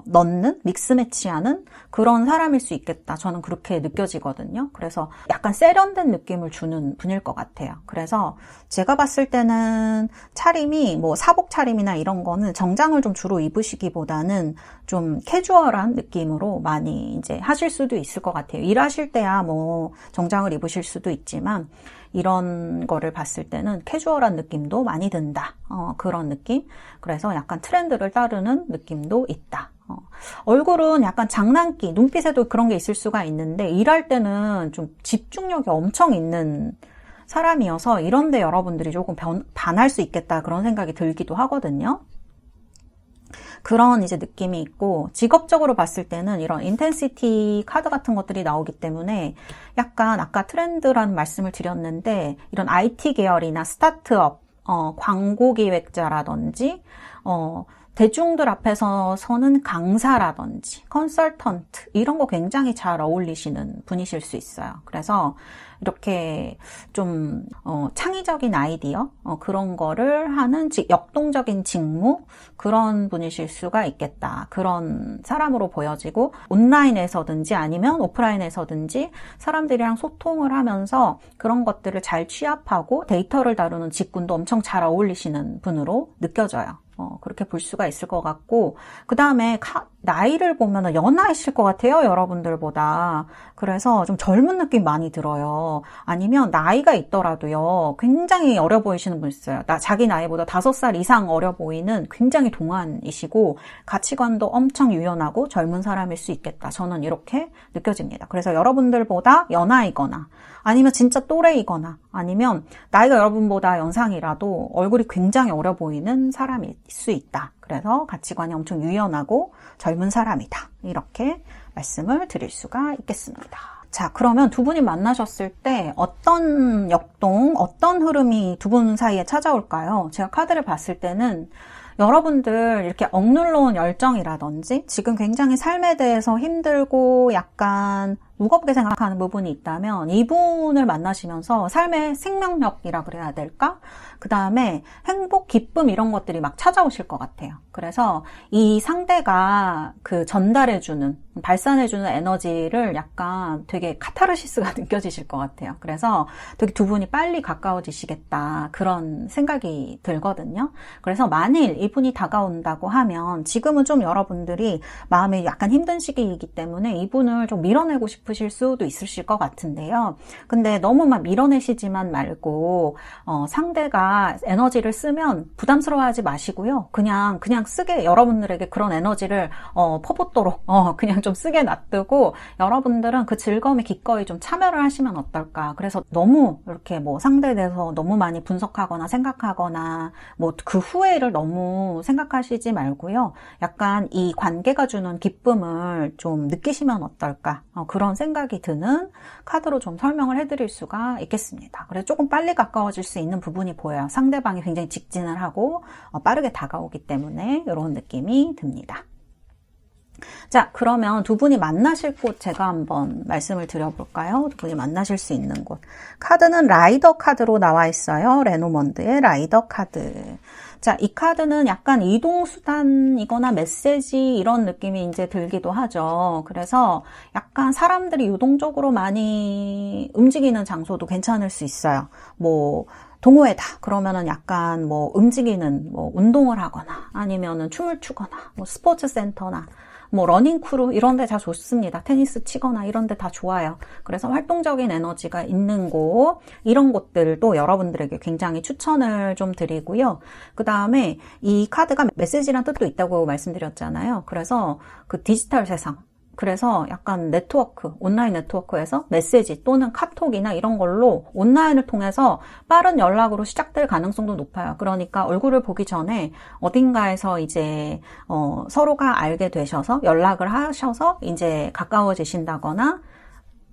넣는, 믹스매치하는 그런 사람일 수 있겠다. 저는 그렇게 느껴지거든요. 그래서 약간 세련된 느낌을 주는 분일 것 같아요. 그래서 제가 봤을 때는 차림이 뭐 사복 차림이나 이런 거는 정장을 좀 주로 입으시기보다는 좀 캐주얼한 느낌으로 많이 이제 하실 수도 있을 것 같아요. 일하실 때야 뭐 정장을 입으실 수도 있지만 이런 거를 봤을 때는 캐주얼한 느낌도 많이 든다. 그런 느낌. 그래서 약간 트렌드를 따르는 느낌도 있다. 얼굴은 약간 장난기, 눈빛에도 그런 게 있을 수가 있는데 일할 때는 좀 집중력이 엄청 있는 사람이어서 이런데 여러분들이 조금 반할 수 있겠다 그런 생각이 들기도 하거든요. 그런 이제 느낌이 있고, 직업적으로 봤을 때는 이런 인텐시티 카드 같은 것들이 나오기 때문에 약간 아까 트렌드라는 말씀을 드렸는데 이런 IT 계열이나 스타트업, 광고 기획자라든지 대중들 앞에서 서는 강사라든지 컨설턴트 이런 거 굉장히 잘 어울리시는 분이실 수 있어요. 그래서 이렇게 좀 창의적인 아이디어 그런 거를 하는 역동적인 직무 그런 분이실 수가 있겠다. 그런 사람으로 보여지고 온라인에서든지 아니면 오프라인에서든지 사람들이랑 소통을 하면서 그런 것들을 잘 취합하고 데이터를 다루는 직군도 엄청 잘 어울리시는 분으로 느껴져요. 그렇게 볼 수가 있을 것 같고, 그 다음에 나이를 보면 연하이실 것 같아요, 여러분들보다. 그래서 좀 젊은 느낌 많이 들어요. 아니면 나이가 있더라도요, 굉장히 어려 보이시는 분 있어요. 자기 나이보다 5살 이상 어려 보이는 굉장히 동안이시고, 가치관도 엄청 유연하고 젊은 사람일 수 있겠다. 저는 이렇게 느껴집니다. 그래서 여러분들보다 연하이거나, 아니면 진짜 또래이거나, 아니면 나이가 여러분보다 연상이라도 얼굴이 굉장히 어려 보이는 사람일 수 있다. 그래서 가치관이 엄청 유연하고 젊은 사람이다. 이렇게 말씀을 드릴 수가 있겠습니다. 자, 그러면 두 분이 만나셨을 때 어떤 역동, 어떤 흐름이 두 분 사이에 찾아올까요? 제가 카드를 봤을 때는 여러분들 이렇게 억눌러 온 열정이라든지 지금 굉장히 삶에 대해서 힘들고 약간 무겁게 생각하는 부분이 있다면 이분을 만나시면서 삶의 생명력이라 그래야 될까? 그 다음에 행복, 기쁨 이런 것들이 막 찾아오실 것 같아요. 그래서 이 상대가 그 전달해주는, 발산해주는 에너지를 약간 되게 카타르시스가 느껴지실 것 같아요. 그래서 되게 두 분이 빨리 가까워지시겠다 그런 생각이 들거든요. 그래서 만일 이분이 다가온다고 하면 지금은 좀 여러분들이 마음이 약간 힘든 시기이기 때문에 이분을 좀 밀어내고 싶으실 수도 있으실 것 같은데요. 근데 너무 막 밀어내시지만 말고 상대가 에너지를 쓰면 부담스러워하지 마시고요. 그냥 쓰게 여러분들에게 그런 에너지를 퍼붓도록 그냥 좀 쓰게 놔두고 여러분들은 그 즐거움에 기꺼이 좀 참여를 하시면 어떨까. 그래서 너무 이렇게 뭐 상대에 대해서 너무 많이 분석하거나 생각하거나 뭐 그 후회를 너무 생각하시지 말고요. 약간 이 관계가 주는 기쁨을 좀 느끼시면 어떨까. 그런 생각이 드는 카드로 좀 설명을 해드릴 수가 있겠습니다. 그래서 조금 빨리 가까워질 수 있는 부분이 보여요. 상대방이 굉장히 직진을 하고 빠르게 다가오기 때문에 이런 느낌이 듭니다. 자, 그러면 두 분이 만나실 곳 제가 한번 말씀을 드려볼까요? 두 분이 만나실 수 있는 곳. 카드는 라이더 카드로 나와 있어요. 레노먼드의 라이더 카드. 자, 이 카드는 약간 이동수단이거나 메시지 이런 느낌이 이제 들기도 하죠. 그래서 약간 사람들이 유동적으로 많이 움직이는 장소도 괜찮을 수 있어요. 뭐, 동호회다. 그러면은 약간 뭐 움직이는 뭐 운동을 하거나 아니면은 춤을 추거나 뭐 스포츠 센터나 뭐 러닝 크루 이런 데 다 좋습니다. 테니스 치거나 이런 데 다 좋아요. 그래서 활동적인 에너지가 있는 곳 이런 곳들도 여러분들에게 굉장히 추천을 좀 드리고요. 그 다음에 이 카드가 메시지란 뜻도 있다고 말씀드렸잖아요. 그래서 그 디지털 세상 그래서 약간 네트워크, 온라인 네트워크에서 메시지 또는 카톡이나 이런 걸로 온라인을 통해서 빠른 연락으로 시작될 가능성도 높아요. 그러니까 얼굴을 보기 전에 어딘가에서 이제 서로가 알게 되셔서 연락을 하셔서 이제 가까워지신다거나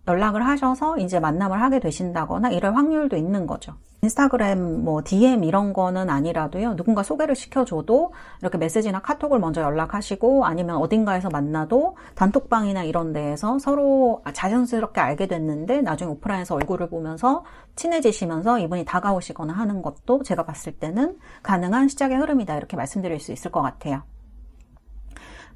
연락을 하셔서 이제 만남을 하게 되신다거나 이럴 확률도 있는 거죠. 인스타그램, DM 이런 거는 아니라도요, 누군가 소개를 시켜줘도 이렇게 메시지나 카톡을 먼저 연락하시고 아니면 어딘가에서 만나도 단톡방이나 이런 데에서 서로 자연스럽게 알게 됐는데 나중에 오프라인에서 얼굴을 보면서 친해지시면서 이분이 다가오시거나 하는 것도 제가 봤을 때는 가능한 시작의 흐름이다, 이렇게 말씀드릴 수 있을 것 같아요.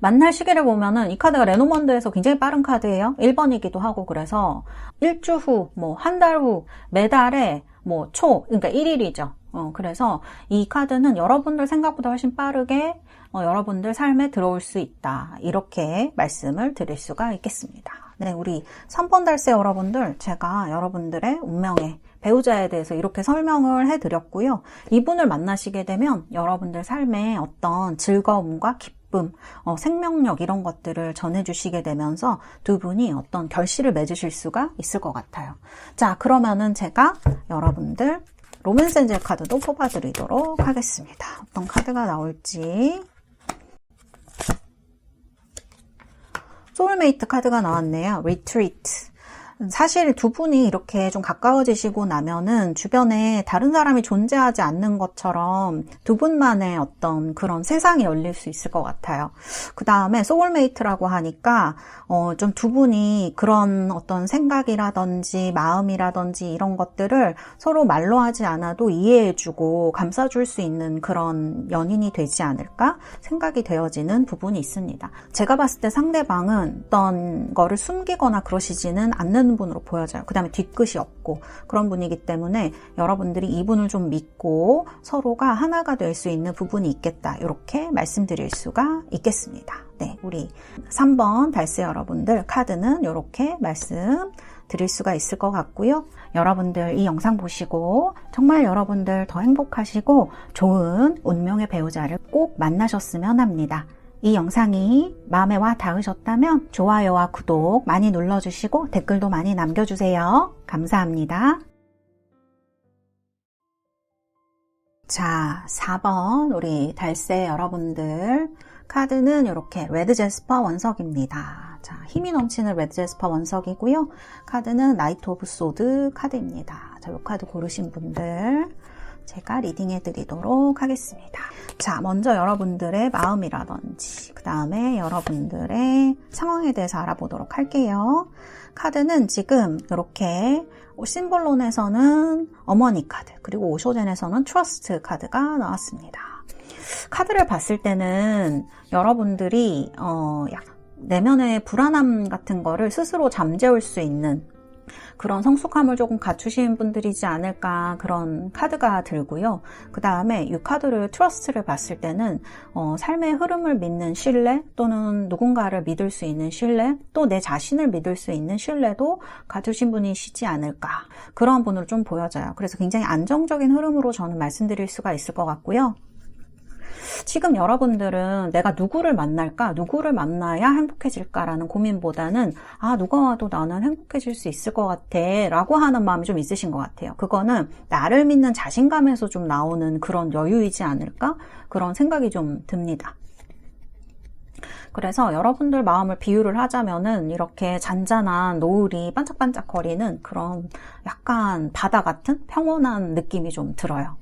만날 시기를 보면은 이 카드가 레노먼드에서 굉장히 빠른 카드예요. 1번이기도 하고, 그래서 일주 후, 한 달 후, 매달에 그러니까 1일이죠. 그래서 이 카드는 여러분들 생각보다 훨씬 빠르게 여러분들 삶에 들어올 수 있다, 이렇게 말씀을 드릴 수가 있겠습니다. 네, 우리 3번 달세 여러분들, 제가 여러분들의 운명의 배우자에 대해서 이렇게 설명을 해드렸고요. 이분을 만나시게 되면 여러분들 삶에 어떤 즐거움과 기쁨, 생명력 이런 것들을 전해주시게 되면서 두 분이 어떤 결실을 맺으실 수가 있을 것 같아요. 자, 그러면은 제가 여러분들 로맨스 엔젤 카드도 뽑아드리도록 하겠습니다. 어떤 카드가 나올지. 소울메이트 카드가 나왔네요. 리트리트. 사실 두 분이 이렇게 좀 가까워지시고 나면은 주변에 다른 사람이 존재하지 않는 것처럼 두 분만의 어떤 그런 세상이 열릴 수 있을 것 같아요. 그 다음에 소울메이트라고 하니까 좀 두 분이 그런 어떤 생각이라든지 마음이라든지 이런 것들을 서로 말로 하지 않아도 이해해주고 감싸줄 수 있는 그런 연인이 되지 않을까 생각이 되어지는 부분이 있습니다. 제가 봤을 때 상대방은 어떤 거를 숨기거나 그러시지는 않는 분으로 보여져요. 그 다음에 뒤끝이 없고 그런 분이기 때문에 여러분들이 이분을 좀 믿고 서로가 하나가 될 수 있는 부분이 있겠다, 이렇게 말씀드릴 수가 있겠습니다. 네, 우리 3번 달세 여러분들 카드는 이렇게 말씀드릴 수가 있을 것 같고요. 여러분들 이 영상 보시고 정말 여러분들 더 행복하시고 좋은 운명의 배우자를 꼭 만나셨으면 합니다. 이 영상이 마음에 와 닿으셨다면 좋아요와 구독 많이 눌러주시고 댓글도 많이 남겨주세요. 감사합니다. 자, 4번 우리 달세 여러분들 카드는 이렇게 레드 제스퍼 원석입니다. 자, 힘이 넘치는 레드 제스퍼 원석이고요. 카드는 나이트 오브 소드 카드입니다. 자, 이 카드 고르신 분들 제가 리딩해 드리도록 하겠습니다. 자, 먼저 여러분들의 마음이라든지 그 다음에 여러분들의 상황에 대해서 알아보도록 할게요. 카드는 지금 이렇게 심볼론에서는 어머니 카드, 그리고 오쇼젠에서는 트러스트 카드가 나왔습니다. 카드를 봤을 때는 여러분들이 내면의 불안함 같은 거를 스스로 잠재울 수 있는 그런 성숙함을 조금 갖추신 분들이지 않을까, 그런 카드가 들고요. 그 다음에 이 카드를 트러스트를 봤을 때는 삶의 흐름을 믿는 신뢰, 또는 누군가를 믿을 수 있는 신뢰, 또 내 자신을 믿을 수 있는 신뢰도 가지신 분이시지 않을까, 그런 분으로 좀 보여져요. 그래서 굉장히 안정적인 흐름으로 저는 말씀드릴 수가 있을 것 같고요. 지금 여러분들은 내가 누구를 만날까? 누구를 만나야 행복해질까라는 고민보다는 누가 와도 나는 행복해질 수 있을 것 같아 라고 하는 마음이 좀 있으신 것 같아요. 그거는 나를 믿는 자신감에서 좀 나오는 그런 여유이지 않을까? 그런 생각이 좀 듭니다. 그래서 여러분들 마음을 비유를 하자면은 이렇게 잔잔한 노을이 반짝반짝거리는 그런 약간 바다 같은 평온한 느낌이 좀 들어요.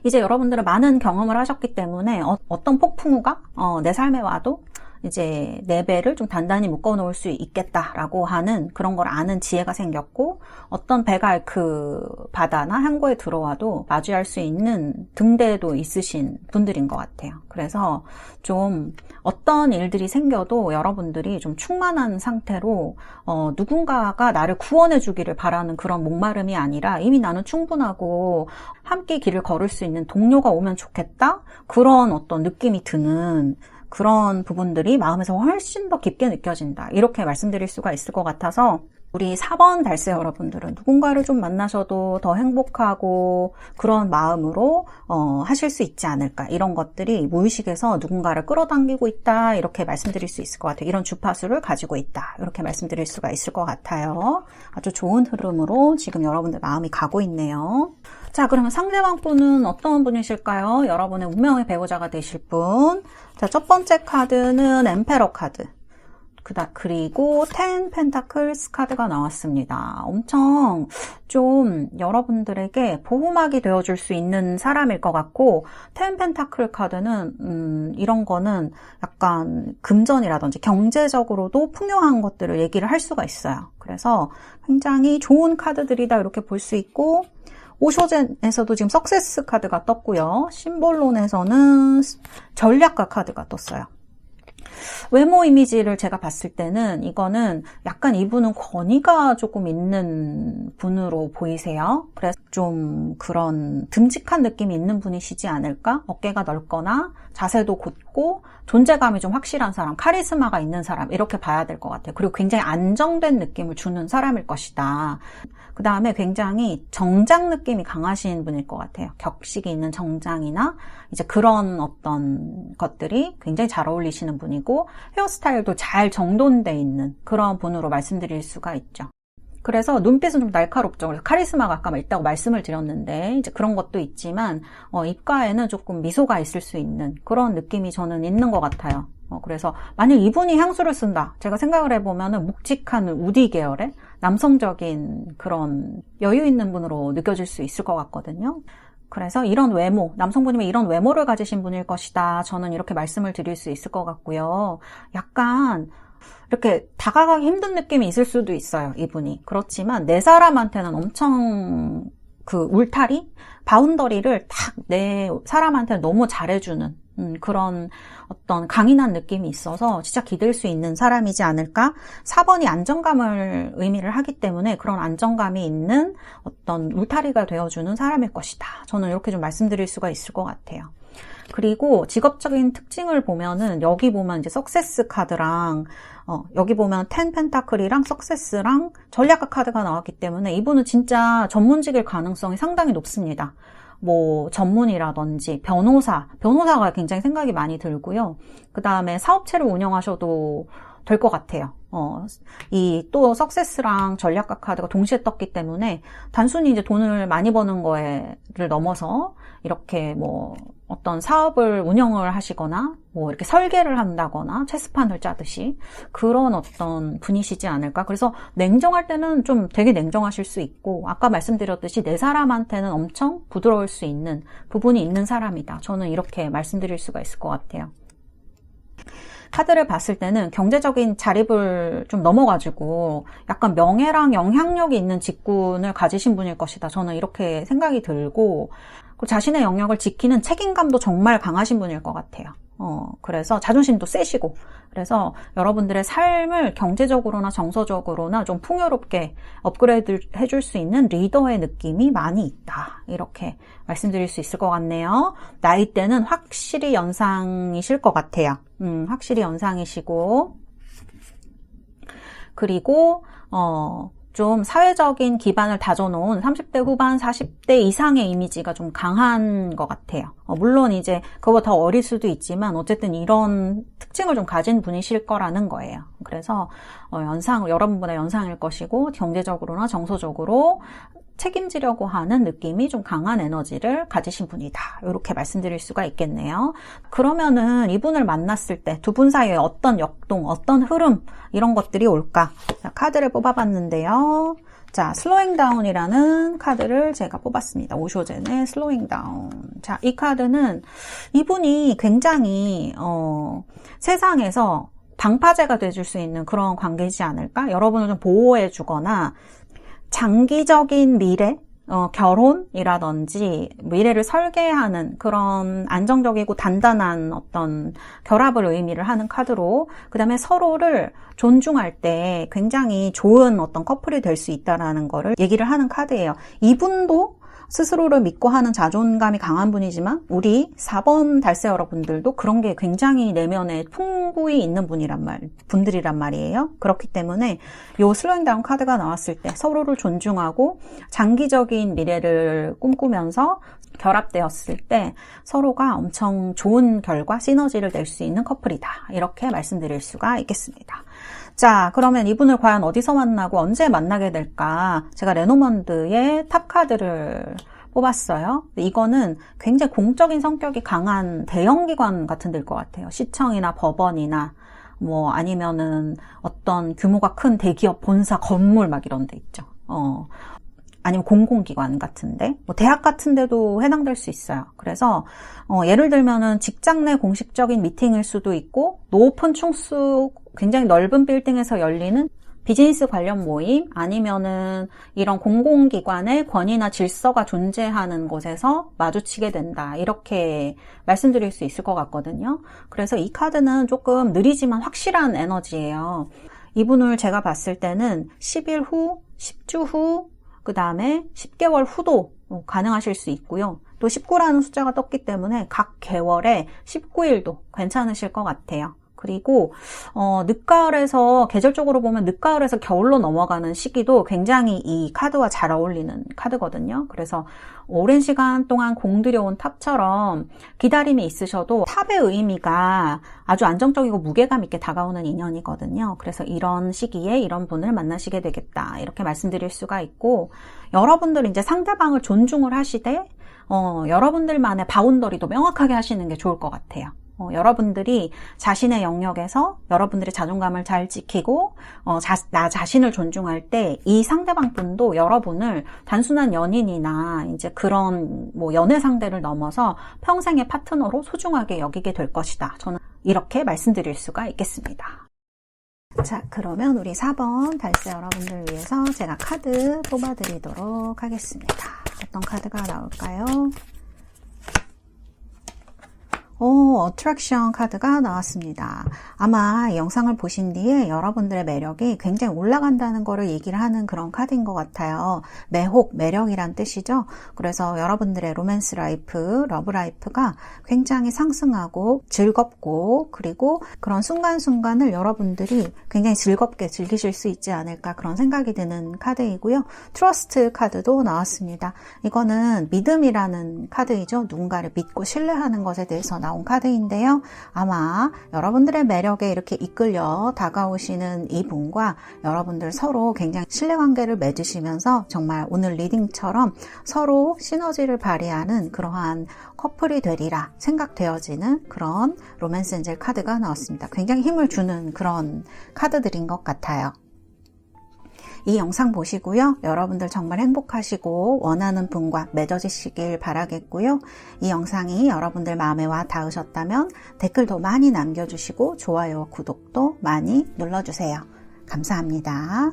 이제 여러분들은 많은 경험을 하셨기 때문에 어떤 폭풍우가 내 삶에 와도 이제 내 배를 좀 단단히 묶어 놓을 수 있겠다라고 하는 그런 걸 아는 지혜가 생겼고, 어떤 배가 그 바다나 항구에 들어와도 마주할 수 있는 등대도 있으신 분들인 것 같아요. 그래서 좀 어떤 일들이 생겨도 여러분들이 좀 충만한 상태로 누군가가 나를 구원해 주기를 바라는 그런 목마름이 아니라 이미 나는 충분하고 함께 길을 걸을 수 있는 동료가 오면 좋겠다, 그런 어떤 느낌이 드는 그런 부분들이 마음에서 훨씬 더 깊게 느껴진다, 이렇게 말씀드릴 수가 있을 것 같아서 우리 4번 달세 여러분들은 누군가를 좀 만나셔도 더 행복하고 그런 마음으로 하실 수 있지 않을까, 이런 것들이 무의식에서 누군가를 끌어당기고 있다, 이렇게 말씀드릴 수 있을 것 같아요. 이런 주파수를 가지고 있다, 이렇게 말씀드릴 수가 있을 것 같아요. 아주 좋은 흐름으로 지금 여러분들 마음이 가고 있네요. 자, 그러면 상대방 분은 어떤 분이실까요? 여러분의 운명의 배우자가 되실 분. 자, 첫 번째 카드는 엠페러 카드. 그리고 10 펜타클스 카드가 나왔습니다. 엄청 좀 여러분들에게 보호막이 되어줄 수 있는 사람일 것 같고, 10 펜타클 카드는 이런 거는 약간 금전이라든지 경제적으로도 풍요한 것들을 얘기를 할 수가 있어요. 그래서 굉장히 좋은 카드들이다 이렇게 볼 수 있고, 오쇼젠에서도 지금 석세스 카드가 떴고요. 심볼론에서는 전략가 카드가 떴어요. 외모 이미지를 제가 봤을 때는 이거는 약간 이분은 권위가 조금 있는 분으로 보이세요. 그래서 좀 그런 듬직한 느낌이 있는 분이시지 않을까? 어깨가 넓거나 자세도 곧고 존재감이 좀 확실한 사람, 카리스마가 있는 사람 이렇게 봐야 될 것 같아요. 그리고 굉장히 안정된 느낌을 주는 사람일 것이다. 그 다음에 굉장히 정장 느낌이 강하신 분일 것 같아요. 격식이 있는 정장이나 이제 그런 어떤 것들이 굉장히 잘 어울리시는 분이고, 헤어스타일도 잘 정돈돼 있는 그런 분으로 말씀드릴 수가 있죠. 그래서 눈빛은 좀 날카롭죠. 그래서 카리스마가 아까 있다고 말씀을 드렸는데, 이제 그런 것도 있지만, 입가에는 조금 미소가 있을 수 있는 그런 느낌이 저는 있는 것 같아요. 그래서 만약 이분이 향수를 쓴다, 제가 생각을 해보면은 묵직한 우디 계열의 남성적인 그런 여유 있는 분으로 느껴질 수 있을 것 같거든요. 그래서 이런 외모, 남성분이면 이런 외모를 가지신 분일 것이다. 저는 이렇게 말씀을 드릴 수 있을 것 같고요. 약간 이렇게 다가가기 힘든 느낌이 있을 수도 있어요, 이분이. 그렇지만 내 사람한테는 엄청 그 울타리, 바운더리를 딱 내 사람한테 너무 잘해주는 그런 어떤 강인한 느낌이 있어서 진짜 기댈 수 있는 사람이지 않을까? 4번이 안정감을 의미를 하기 때문에 그런 안정감이 있는 어떤 울타리가 되어주는 사람일 것이다. 저는 이렇게 좀 말씀드릴 수가 있을 것 같아요. 그리고 직업적인 특징을 보면은 여기 보면 이제 석세스 카드랑 여기 보면 10 펜타클이랑 석세스랑 전략가 카드가 나왔기 때문에 이분은 진짜 전문직일 가능성이 상당히 높습니다. 뭐 전문이라든지 변호사가 굉장히 생각이 많이 들고요. 그 다음에 사업체를 운영하셔도 될 것 같아요. 이 또 석세스랑 전략가 카드가 동시에 떴기 때문에 단순히 이제 돈을 많이 버는 거를 넘어서 이렇게 뭐 어떤 사업을 운영을 하시거나 뭐 이렇게 설계를 한다거나 체스판을 짜듯이 그런 어떤 분이시지 않을까. 그래서 냉정할 때는 좀 되게 냉정하실 수 있고, 아까 말씀드렸듯이 내 사람한테는 엄청 부드러울 수 있는 부분이 있는 사람이다. 저는 이렇게 말씀드릴 수가 있을 것 같아요. 카드를 봤을 때는 경제적인 자립을 좀 넘어가지고 약간 명예랑 영향력이 있는 직군을 가지신 분일 것이다. 저는 이렇게 생각이 들고, 자신의 영역을 지키는 책임감도 정말 강하신 분일 것 같아요. 그래서 자존심도 세시고, 그래서 여러분들의 삶을 경제적으로나 정서적으로나 좀 풍요롭게 업그레이드 해줄 수 있는 리더의 느낌이 많이 있다. 이렇게 말씀드릴 수 있을 것 같네요. 나이대는 확실히 연상이실 것 같아요. 확실히 연상이시고, 그리고 좀 사회적인 기반을 다져놓은 30대 후반, 40대 이상의 이미지가 좀 강한 것 같아요. 물론 이제 그거보다 더 어릴 수도 있지만 어쨌든 이런 특징을 좀 가진 분이실 거라는 거예요. 그래서 여러분보다 연상일 것이고, 경제적으로나 정서적으로 책임지려고 하는 느낌이 좀 강한 에너지를 가지신 분이다. 이렇게 말씀드릴 수가 있겠네요. 그러면은 이분을 만났을 때 두 분 사이에 어떤 역동, 어떤 흐름 이런 것들이 올까? 자, 카드를 뽑아봤는데요. 자, 슬로잉 다운이라는 카드를 제가 뽑았습니다. 오쇼젠의 슬로잉 다운. 자, 이 카드는 이분이 굉장히 세상에서 방파제가 돼줄 수 있는 그런 관계이지 않을까? 여러분을 좀 보호해주거나 장기적인 미래, 결혼이라든지 미래를 설계하는 그런 안정적이고 단단한 어떤 결합을 의미를 하는 카드로, 그 다음에 서로를 존중할 때 굉장히 좋은 어떤 커플이 될 수 있다라는 거를 얘기를 하는 카드예요. 이분도 스스로를 믿고 하는 자존감이 강한 분이지만 우리 4번 달세 여러분들도 그런 게 굉장히 내면에 풍부히 있는 분들이란 말이에요. 그렇기 때문에 요 슬로잉 다운 카드가 나왔을 때 서로를 존중하고 장기적인 미래를 꿈꾸면서 결합되었을 때 서로가 엄청 좋은 결과, 시너지를 낼 수 있는 커플이다. 이렇게 말씀드릴 수가 있겠습니다. 자, 그러면 이분을 과연 어디서 만나고 언제 만나게 될까? 제가 레노먼드의 탑 카드를 뽑았어요. 이거는 굉장히 공적인 성격이 강한 대형기관 같은 데일 것 같아요. 시청이나 법원이나 뭐 아니면은 어떤 규모가 큰 대기업 본사 건물 막 이런 데 있죠. 아니면 공공기관 같은데, 뭐 대학 같은 데도 해당될 수 있어요. 그래서 예를 들면은 직장 내 공식적인 미팅일 수도 있고, 높은 층수 굉장히 넓은 빌딩에서 열리는 비즈니스 관련 모임, 아니면은 이런 공공기관의 권위나 질서가 존재하는 곳에서 마주치게 된다, 이렇게 말씀드릴 수 있을 것 같거든요. 그래서 이 카드는 조금 느리지만 확실한 에너지예요. 이분을 제가 봤을 때는 10일 후, 10주 후, 그 다음에 10개월 후도 가능하실 수 있고요. 또 19라는 숫자가 떴기 때문에 각 개월에 19일도 괜찮으실 것 같아요. 그리고 늦가을에서, 계절적으로 보면 늦가을에서 겨울로 넘어가는 시기도 굉장히 이 카드와 잘 어울리는 카드거든요. 그래서 오랜 시간 동안 공들여온 탑처럼 기다림이 있으셔도 탑의 의미가 아주 안정적이고 무게감 있게 다가오는 인연이거든요. 그래서 이런 시기에 이런 분을 만나시게 되겠다, 이렇게 말씀드릴 수가 있고, 여러분들 이제 상대방을 존중을 하시되 여러분들만의 바운더리도 명확하게 하시는 게 좋을 것 같아요. 여러분들이 자신의 영역에서 여러분들의 자존감을 잘 지키고 나 자신을 존중할 때 이 상대방 분도 여러분을 단순한 연인이나 이제 그런 뭐 연애 상대를 넘어서 평생의 파트너로 소중하게 여기게 될 것이다, 저는 이렇게 말씀드릴 수가 있겠습니다. 자, 그러면 우리 4번 달세 여러분들 위해서 제가 카드 뽑아드리도록 하겠습니다. 어떤 카드가 나올까요? 어트랙션 카드가 나왔습니다. 아마 이 영상을 보신 뒤에 여러분들의 매력이 굉장히 올라간다는 거를 얘기를 하는 그런 카드인 것 같아요. 매혹, 매력이란 뜻이죠. 그래서 여러분들의 로맨스 라이프, 러브 라이프가 굉장히 상승하고 즐겁고, 그리고 그런 순간순간을 여러분들이 굉장히 즐겁게 즐기실 수 있지 않을까, 그런 생각이 드는 카드이고요. 트러스트 카드도 나왔습니다. 이거는 믿음이라는 카드이죠. 누군가를 믿고 신뢰하는 것에 대해서 나온 카드인데요. 아마 여러분들의 매력에 이렇게 이끌려 다가오시는 이분과 여러분들 서로 굉장히 신뢰관계를 맺으시면서 정말 오늘 리딩처럼 서로 시너지를 발휘하는 그러한 커플이 되리라 생각되어지는 그런 로맨스 엔젤 카드가 나왔습니다. 굉장히 힘을 주는 그런 카드들인 것 같아요. 이 영상 보시고요. 여러분들 정말 행복하시고 원하는 분과 맺어지시길 바라겠고요. 이 영상이 여러분들 마음에 와 닿으셨다면 댓글도 많이 남겨주시고 좋아요와 구독도 많이 눌러주세요. 감사합니다.